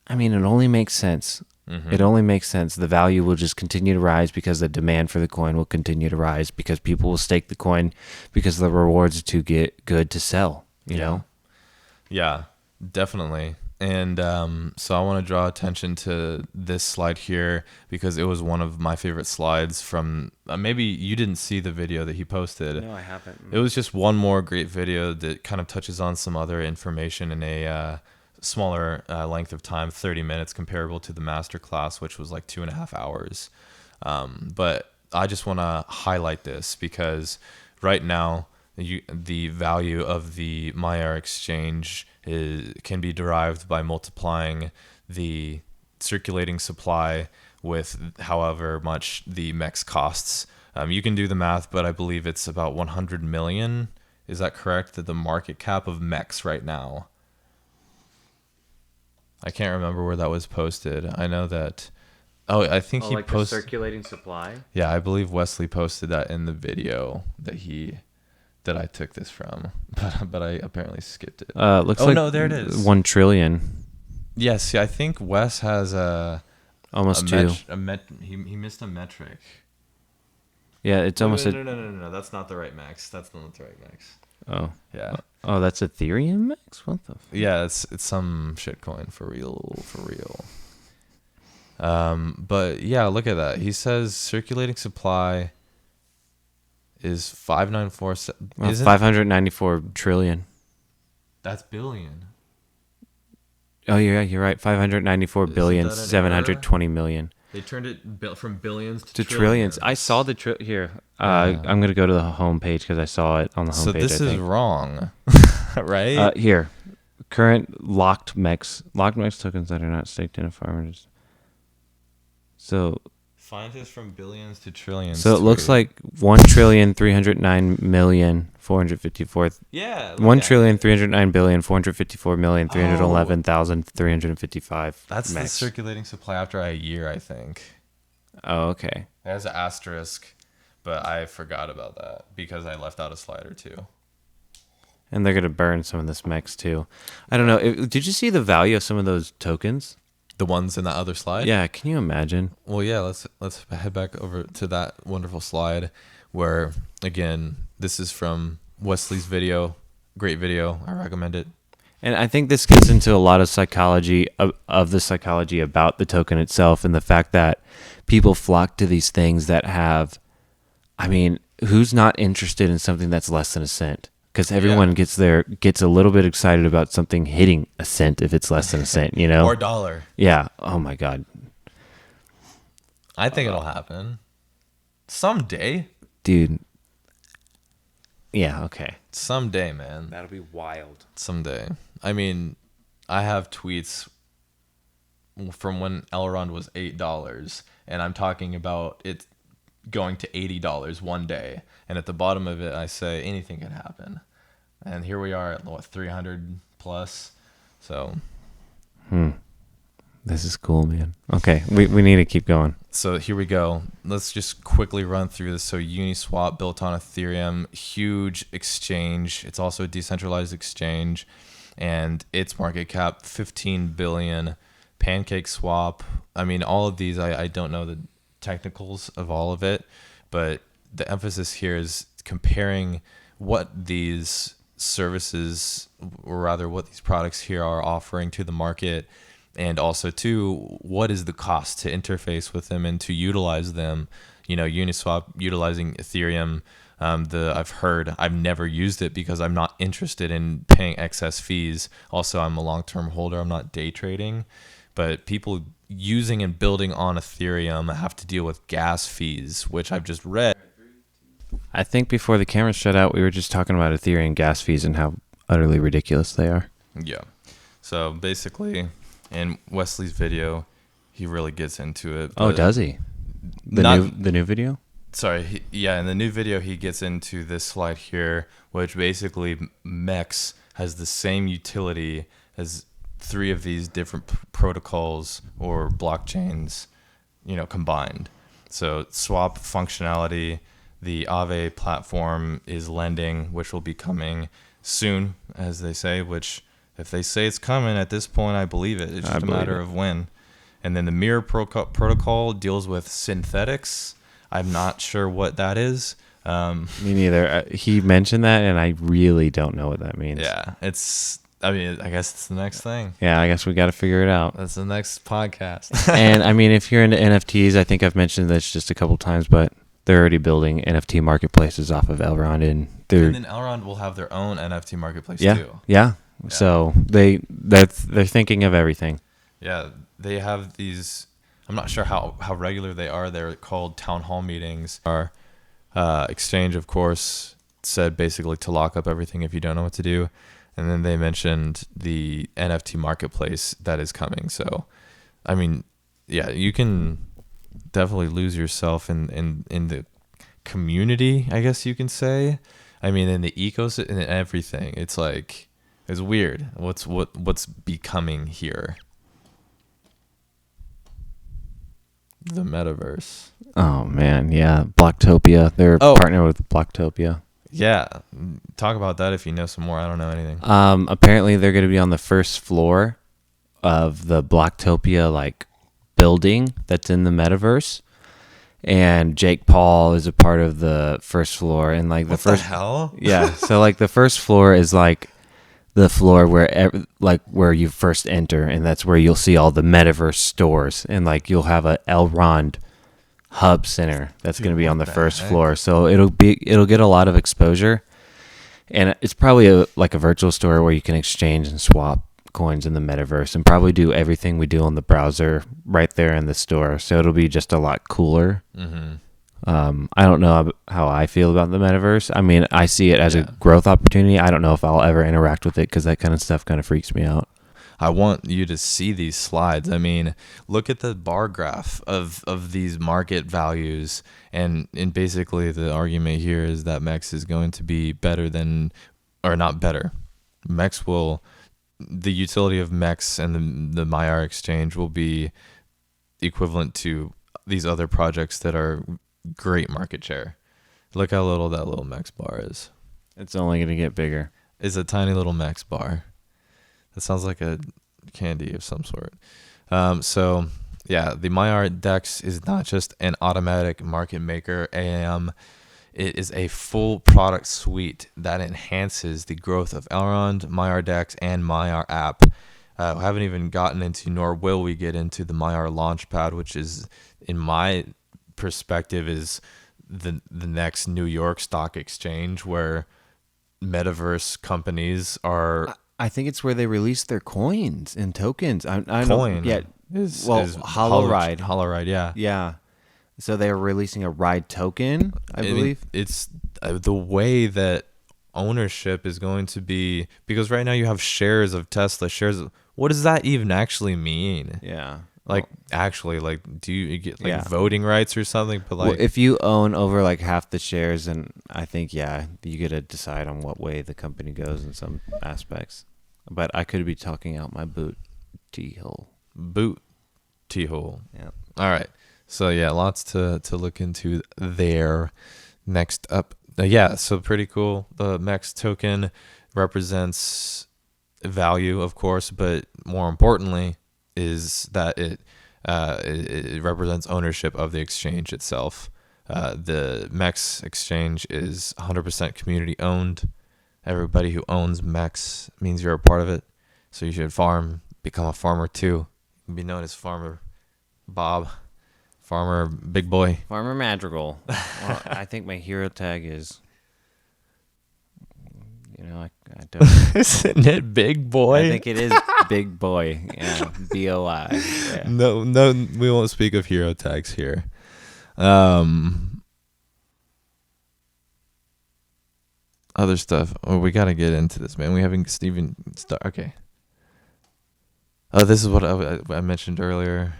I mean, it only makes sense. It only makes sense. The value will just continue to rise because the demand for the coin will continue to rise because people will stake the coin because the rewards are too good to sell, you know?
Yeah, definitely.
And so I want to draw attention to this slide here because it was one of my favorite slides from maybe you didn't see the video that he posted.
No, I haven't.
It was just one more great video that kind of touches on some other information in a smaller length of time, 30 minutes, comparable to the masterclass, which was like 2.5 hours. But I just want to highlight this because right now the value of the Maiar Exchange can be derived by multiplying the circulating supply with however much the MEX costs. You can do the math, but I believe it's about 100 million. Is that correct? That the market cap of MEX right now. I can't remember where that was posted. I know that. Oh, I think he posted
the circulating supply.
Yeah, I believe Wesley posted that in the video that I took this from, but I apparently skipped it.
Looks
no, there it is.
1 trillion.
Yes, I think Wes has
Almost 2.
He missed a metric.
Yeah, it's almost
No, that's not the right max. That's not the right max.
Oh.
Yeah.
Oh, that's Ethereum max? What the
Yeah, it's some shitcoin for real. But yeah, look at that. He says circulating supply is 594.
594 trillion.
That's billion.
Oh, yeah, you're right. 594 billion,
that an
720 million.
They turned it from billions
To trillions. I saw the here. I'm going to go to the home page because I saw it on the home
So
page.
this is wrong, right?
Here. Current locked MEX tokens that are not staked in a farmer. So
Find this from billions to trillions.
So it looks like 1,309,454,000.
Yeah.
1,309,454,311,355.
That's the
MEX.
circulating supply after a year, I think.
Oh, okay.
It has an asterisk, but I forgot about that because I left out a slide or two.
And they're gonna burn some of this MEX too. I don't know. Did you see the value of some of those tokens?
The ones in that other slide?
Yeah. Can you imagine?
Well, yeah. Let's head back over to that wonderful slide where, again, this is from Wesley's video. Great video. I recommend it.
And I think this gets into a lot of psychology of the psychology about the token itself and the fact that people flock to these things that have, I mean, who's not interested in something that's less than a cent? Because everyone gets a little bit excited about something hitting a cent if it's less than a cent, you know?
Or a dollar.
Yeah. Oh my God.
I think it'll happen. Someday.
Dude. Yeah, okay.
Someday, man.
That'll be wild.
Someday. I mean, I have tweets from when Elrond was $8, and I'm talking about it going to $80 one day. And at the bottom of it, I say anything can happen. And here we are at, 300 plus. So.
This is cool, man. Okay, we need to keep going.
So here we go. Let's just quickly run through this. So Uniswap built on Ethereum, huge exchange. It's also a decentralized exchange, and its market cap 15 billion. Pancake Swap. I mean, all of these, I don't know the technicals of all of it, but the emphasis here is comparing what these services, or rather what these products here are offering to the market, and also too, what is the cost to interface with them and to utilize them. You know, Uniswap utilizing Ethereum, I've never used it because I'm not interested in paying excess fees. Also, I'm a long-term holder. I'm not day trading, but people using and building on Ethereum have to deal with gas fees, which I've just read.
I think before the camera shut out, we were just talking about Ethereum gas fees and how utterly ridiculous they are.
Yeah. So basically, in Wesley's video, he really gets into it.
Oh, does he? The new video?
Sorry. In the new video, he gets into this slide here, which basically MEX has the same utility as 3 of these different protocols or blockchains, combined. So swap functionality, the Aave platform is lending, which will be coming soon, as they say, which if they say it's coming at this point, I believe it. It's just a matter of when. And then the Mirror protocol deals with synthetics. I'm not sure what that is.
Me neither. He mentioned that, and I really don't know what that means.
Yeah, it's I mean, I guess it's the next thing.
Yeah, I guess we got to figure it out.
That's the next podcast.
And I mean, if you're into NFTs, I think I've mentioned this just a couple times, but they're already building NFT marketplaces off of Elrond, and
And then Elrond will have their own NFT marketplace too.
Yeah. So they're thinking of everything.
Yeah, they have these. I'm not sure how regular they are. They're called town hall meetings. Our exchange, of course, said basically to lock up everything if you don't know what to do. And then they mentioned the NFT marketplace that is coming. So, I mean, yeah, you can definitely lose yourself in the community, I guess you can say. I mean, in the ecosystem and everything. It's like, it's weird. What's becoming here? The metaverse.
Oh man, yeah, Blocktopia. They're partnered with Blocktopia.
Yeah, talk about that if you know some more. I don't know anything.
Apparently they're going to be on the first floor of the Blocktopia like building that's in the metaverse, and Jake Paul is a part of the first floor. And like
What the hell?
Yeah, so like the first floor is like the floor where you first enter, and that's where you'll see all the metaverse stores, and like you'll have a Elrond hub center that's going to be on the first floor. So it'll get a lot of exposure, and it's probably like a virtual store where you can exchange and swap coins in the metaverse, and probably do everything we do on the browser right there in the store. So it'll be just a lot cooler.
Mm-hmm.
I don't know how I feel about the metaverse. I mean, I see it as a growth opportunity. I don't know if I'll ever interact with it because that kind of stuff kind of freaks me out.
I want you to see these slides. I mean, look at the bar graph of these market values. And basically the argument here is that MEX is going to be better than, or not better. The utility of MEX and the Maiar Exchange will be equivalent to these other projects that are great market share. Look how little that little MEX bar is.
It's only going to get bigger.
It's a tiny little MEX bar. That sounds like a candy of some sort. So yeah, the Maiar Dex is not just an automatic market maker AAM. It is a full product suite that enhances the growth of Elrond, Maiar Dex, and Maiar app. We haven't even gotten into, nor will we get into, the Maiar Launchpad, which is, in my perspective, is the next New York Stock Exchange, where metaverse companies are.
I think it's where they release their coins and tokens.
Coin.
Yeah.
Is
HoloRide.
HoloRide, yeah.
Yeah. So they're releasing a ride token, I believe.
It's the way that ownership is going to be, because right now you have shares of Tesla, what does that even actually mean?
Yeah.
Like, actually, like, do you get like voting rights or something? But like,
if you own over like half the shares, and I think, you get to decide on what way the company goes in some aspects. But I could be talking out my boot hole. Yeah.
All right. So yeah, lots to look into there. Next up, so pretty cool. The MEX token represents value, of course, but more importantly is that it represents ownership of the exchange itself. The MEX exchange is 100% community owned. Everybody who owns MEX means you're a part of it. So you should become a farmer too. You can be known as Farmer Bob, Farmer Big Boy.
Farmer Madrigal. Well, I think my hero tag is, I don't.
Isn't it Big Boy?
I think it is Big Boy. Yeah, BOI. Yeah.
No, we won't speak of hero tags here. Other stuff. Oh, we got to get into this, man. We haven't even started. Okay. Oh, this is what I mentioned earlier,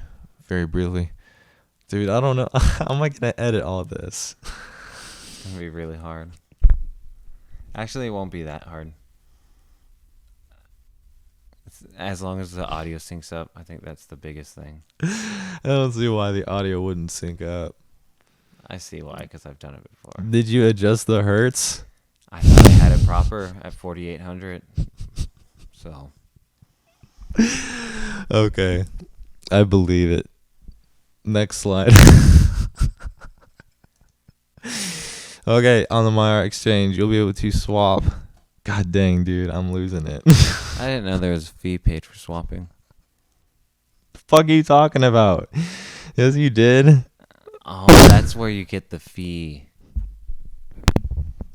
very briefly. Dude, I don't know. How am I going to edit all of this?
It's going to be really hard. Actually, it won't be that hard. As long as the audio syncs up, I think that's the biggest thing.
I don't see why the audio wouldn't sync up.
I see why, because I've done it before.
Did you adjust the hertz?
I thought I had it proper at 4,800. So.
Okay. I believe it. Next slide. Okay, on the Maiar Exchange, you'll be able to swap. God dang, dude, I'm losing it.
I didn't know there was a fee paid for swapping.
The fuck are you talking about? Yes, you did.
Oh, that's where you get the fee.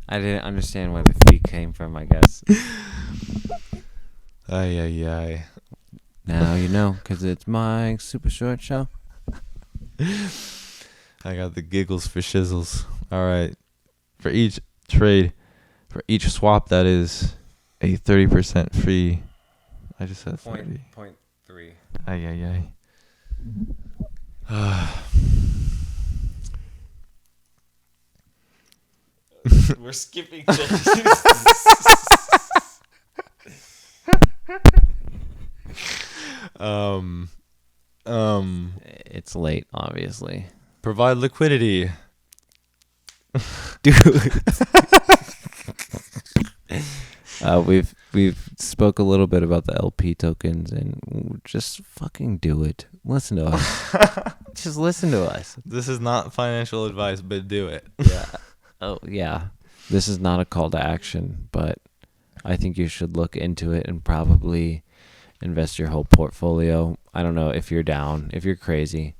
I didn't understand where the fee came from, I guess.
Ay, ay, ay.
Now you know, because it's my super short show.
I got the giggles for shizzles. All right. For each trade, for each swap, that is a 30% free. I just said 30.
0.3.
Ay, ay, ay.
We're skipping this. It's late, obviously.
Provide liquidity.
Dude. We've spoke a little bit about the LP tokens, and just fucking do it. Listen to us. Just listen to us.
This is not financial advice, but do it.
Yeah. Oh yeah. This is not a call to action, but I think you should look into it and probably invest your whole portfolio. I don't know if you're down, if you're crazy.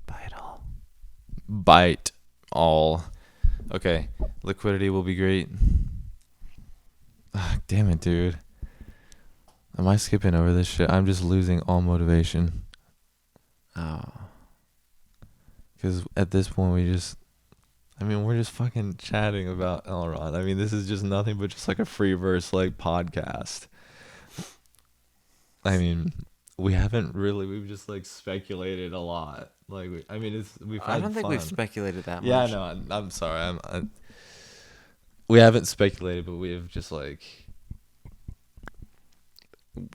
Buy it all.
Bite all. Okay. Liquidity will be great. Ah, damn it, dude. Am I skipping over this shit? I'm just losing all motivation.
Oh.
Because at this point, we're just fucking chatting about Elrond. I mean, this is just nothing but just like a free verse like podcast. I mean, we've just like speculated a lot. Like, we've had
I don't think
fun.
we've speculated that much.
Yeah, no, I'm sorry. We haven't speculated, but we've just like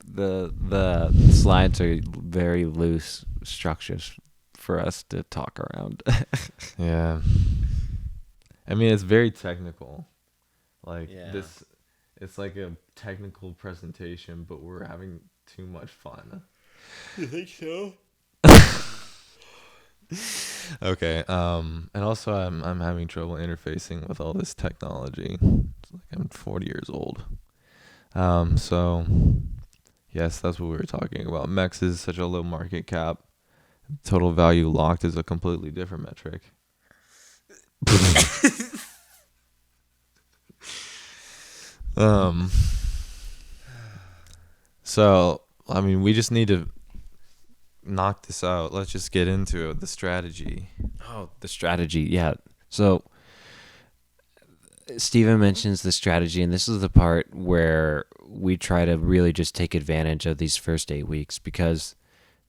The slides are very loose structures for us to talk around.
yeah. I mean, it's very technical. Like
Yeah.
it's like a technical presentation, but we're having too much fun.
You think so?
Okay. And also, I'm having trouble interfacing with all this technology. It's like I'm 40 years old. So yes, that's what we were talking about. MEX is such a low market cap. Total value locked is a completely different metric. So I mean, we just need to knock this out. Let's just get into it. The strategy.
Oh, the strategy. Yeah. So Steven mentions the strategy, and this is the part where we try to really just take advantage of these first 8 weeks because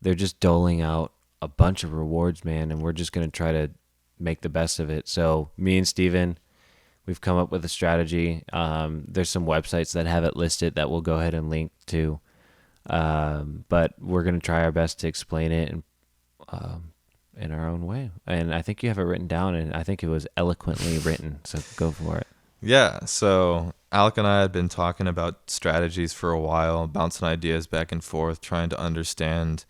they're just doling out a bunch of rewards, man, and we're just going to try to make the best of it. So me and Steven, we've come up with a strategy. There's some websites that have it listed that we'll go ahead and link to. But we're going to try our best to explain it in our own way. And I think you have it written down, and I think it was eloquently written. So go for it.
Yeah, so Alec and I had been talking about strategies for a while, bouncing ideas back and forth, trying to understand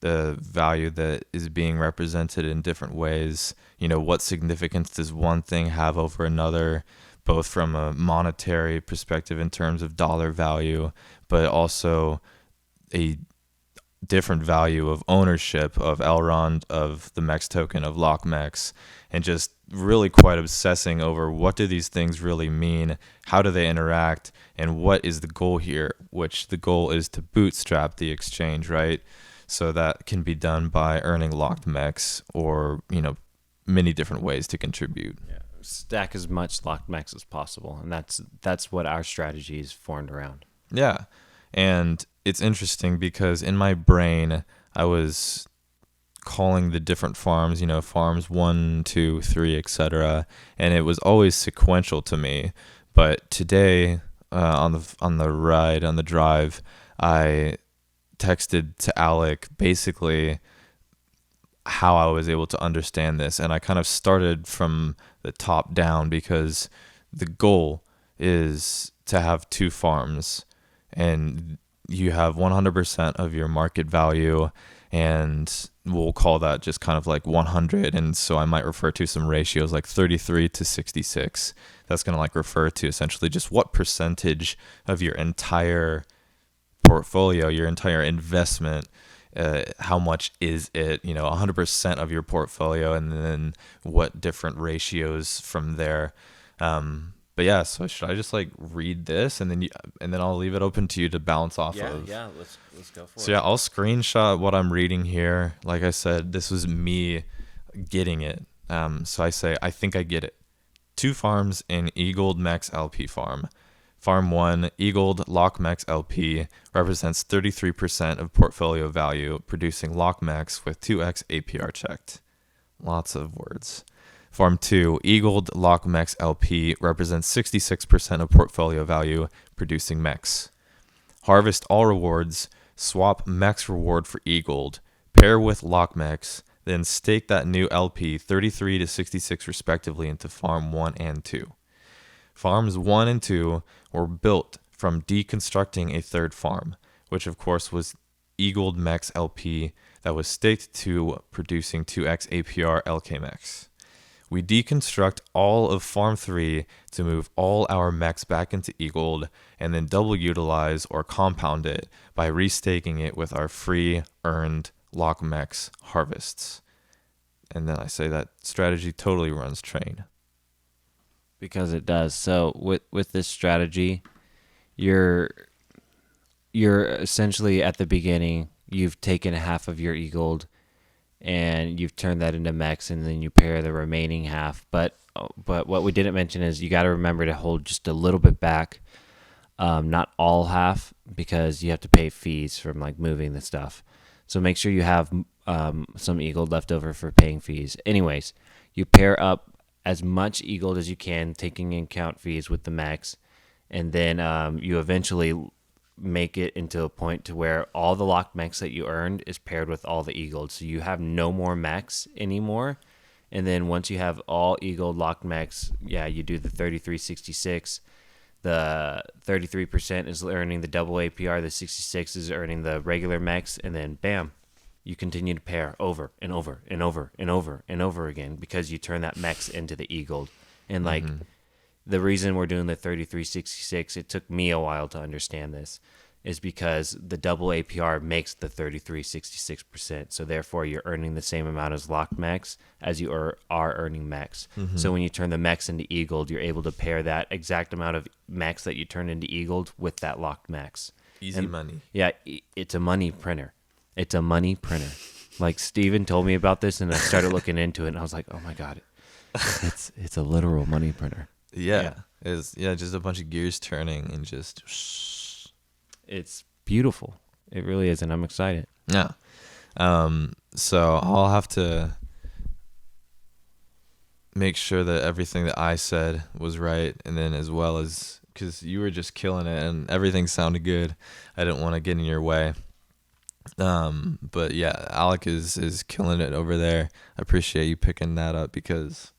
the value that is being represented in different ways. You know, what significance does one thing have over another, both from a monetary perspective in terms of dollar value, but also a different value of ownership of Elrond, of the MEX token, of LockMEX, and just really quite obsessing over what do these things really mean, how do they interact, and what is the goal here, which the goal is to bootstrap the exchange, right? So that can be done by earning locked MEX or, you know, many different ways to contribute.
Yeah. Stack as much locked MEX as possible, and that's what our strategy is formed around.
Yeah, and it's interesting because in my brain, I was calling the different farms, you know, farms 1, 2, 3, etc., and it was always sequential to me. But today, on the drive, I texted to Alec basically how I was able to understand this, and I kind of started from the top down because the goal is to have 2 farms, and you have 100% of your market value, and we'll call that just kind of like 100. And so I might refer to some ratios like 33 to 66. That's going to like refer to essentially just what percentage of your entire portfolio, your entire investment, how much is it, 100% of your portfolio, and then what different ratios from there. But yeah, so should I just like read this and then I'll leave it open to you to bounce off of?
Yeah, let's go for it.
So yeah, I'll screenshot what I'm reading here. Like I said, this was me getting it. So I say, I think I get it. 2 farms in eGold Max LP farm. Farm 1, eGold Lock Max LP, represents 33% of portfolio value, producing Lock Max with 2x APR checked. Lots of words. Farm 2, eGold Lock Max LP, represents 66% of portfolio value, producing MEX. Harvest all rewards, swap MEX reward for eGold, pair with Lock MEX, then stake that new LP 33 to 66 respectively into Farm 1 and 2. Farms 1 and 2 were built from deconstructing a third farm, which of course was eGold MEX LP that was staked to producing 2x APR LK MEX. We deconstruct all of Farm 3 to move all our MEX back into eGold and then double utilize or compound it by restaking it with our free earned Lock MEX harvests. And then I say that strategy totally runs train.
Because it does. So with this strategy, you're essentially at the beginning, you've taken half of your eGold and you've turned that into MEX, and then you pair the remaining half. But what we didn't mention is you got to remember to hold just a little bit back, not all half, because you have to pay fees from like moving the stuff. So make sure you have some eGold left over for paying fees. Anyways, you pair up as much eGold as you can, taking into account fees with the MEX, and then you eventually make it into a point to where all the locked MEX that you earned is paired with all the eGold, so you have no more MEX anymore. And then once you have all eGold locked MEX, you do the 33.66. The 33% is earning the double APR, the 66 is earning the regular MEX, and then bam, you continue to pair over and over and over and over and over again because you turn that MEX into the eGold. And like the reason we're doing the 33.66, it took me a while to understand this, is because the double APR makes the 33.66%. So therefore you're earning the same amount as locked MEX as you are earning MEX. So when you turn the MEX into eGold, you're able to pair that exact amount of MEX that you turn into eGold with that locked MEX.
Easy money.
Yeah, it's a money printer. It's a money printer. Like Steven told me about this, and I started looking into it, and I was like, oh my God, it's a literal money printer.
Yeah. It's just a bunch of gears turning and just
It's beautiful. It really is, and I'm excited.
Yeah. So I'll have to make sure that everything that I said was right, and then as well as, because you were just killing it and everything sounded good, I didn't want to get in your way. But yeah, Alec is killing it over there. I appreciate you picking that up because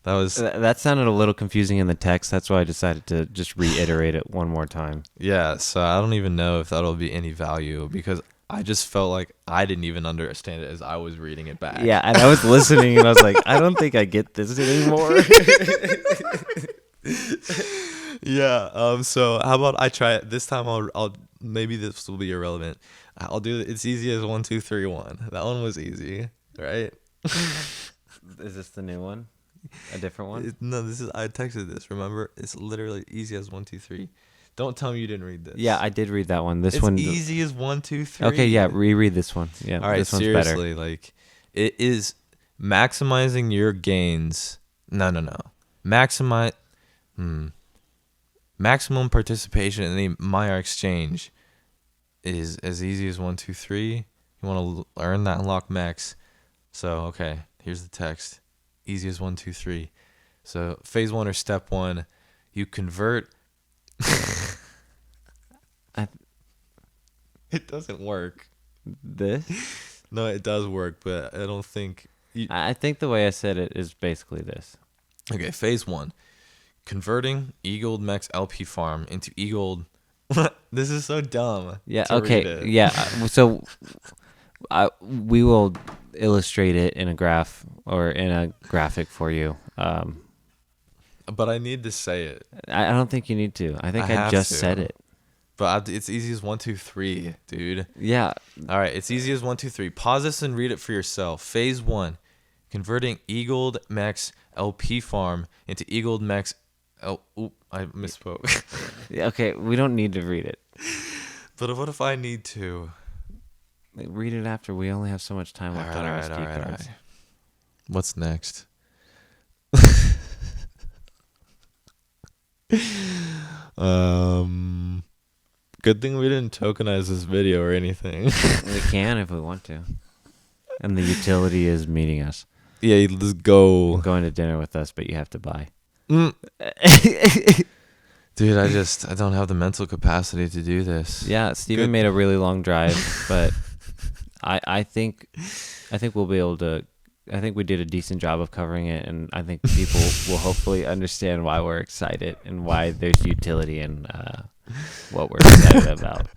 that
sounded a little confusing in the text. That's why I decided to just reiterate it one more time.
Yeah, so I don't even know if that'll be any value because I just felt like I didn't even understand it as I was reading it back.
Yeah, and I was listening and I was like, I don't think I get this anymore.
Yeah. So how about I try it this time? I'll maybe this will be irrelevant. I'll do it. It's easy as 1, 2, 3, 1. That one was easy, right?
Is this the new one? A different one?
No, I texted this. Remember, it's literally easy as 1, 2, 3. Don't tell me you didn't read this.
Yeah, I did read that one. It's
easy as 1, 2, 3.
Okay, yeah, reread this one. Yeah,
all right,
this one's
seriously,
better.
like it is maximizing your gains. No. Maximum participation in the Maiar Exchange is as easy as 1, 2, 3. You want to earn that unlock max. So okay, here's the text. Easy as 1, 2, 3. So phase 1 or step 1, you convert. It doesn't work.
This?
No, it does work, but I don't think.
I think the way I said it is basically this.
Okay, phase 1, converting eGold Max LP farm into eGold. This is so dumb.
Yeah. Okay. Yeah. So We will illustrate it in a graph or in a graphic for you.
But I need to say it.
I don't think you need to. I think I just said it.
But it's easy as 1, 2, 3, dude.
Yeah.
All right, it's easy as 1, 2, 3. Pause this and read it for yourself. Phase 1, converting Eagled Max LP farm into Eagled Max. I misspoke.
Okay, we don't need to read it.
But what if I need to?
Read it after. We only have so much time left on our SD cards.
What's next? Good thing we didn't tokenize this video or anything.
We can if we want to. And the utility is meeting us.
Yeah, let's go.
Going to dinner with us, but you have to buy.
Dude, I don't have the mental capacity to do this.
Yeah, Steven made a really long drive, but I think we'll be able to. I think we did a decent job of covering it, and I think people will hopefully understand why we're excited and why there's utility in what we're excited about.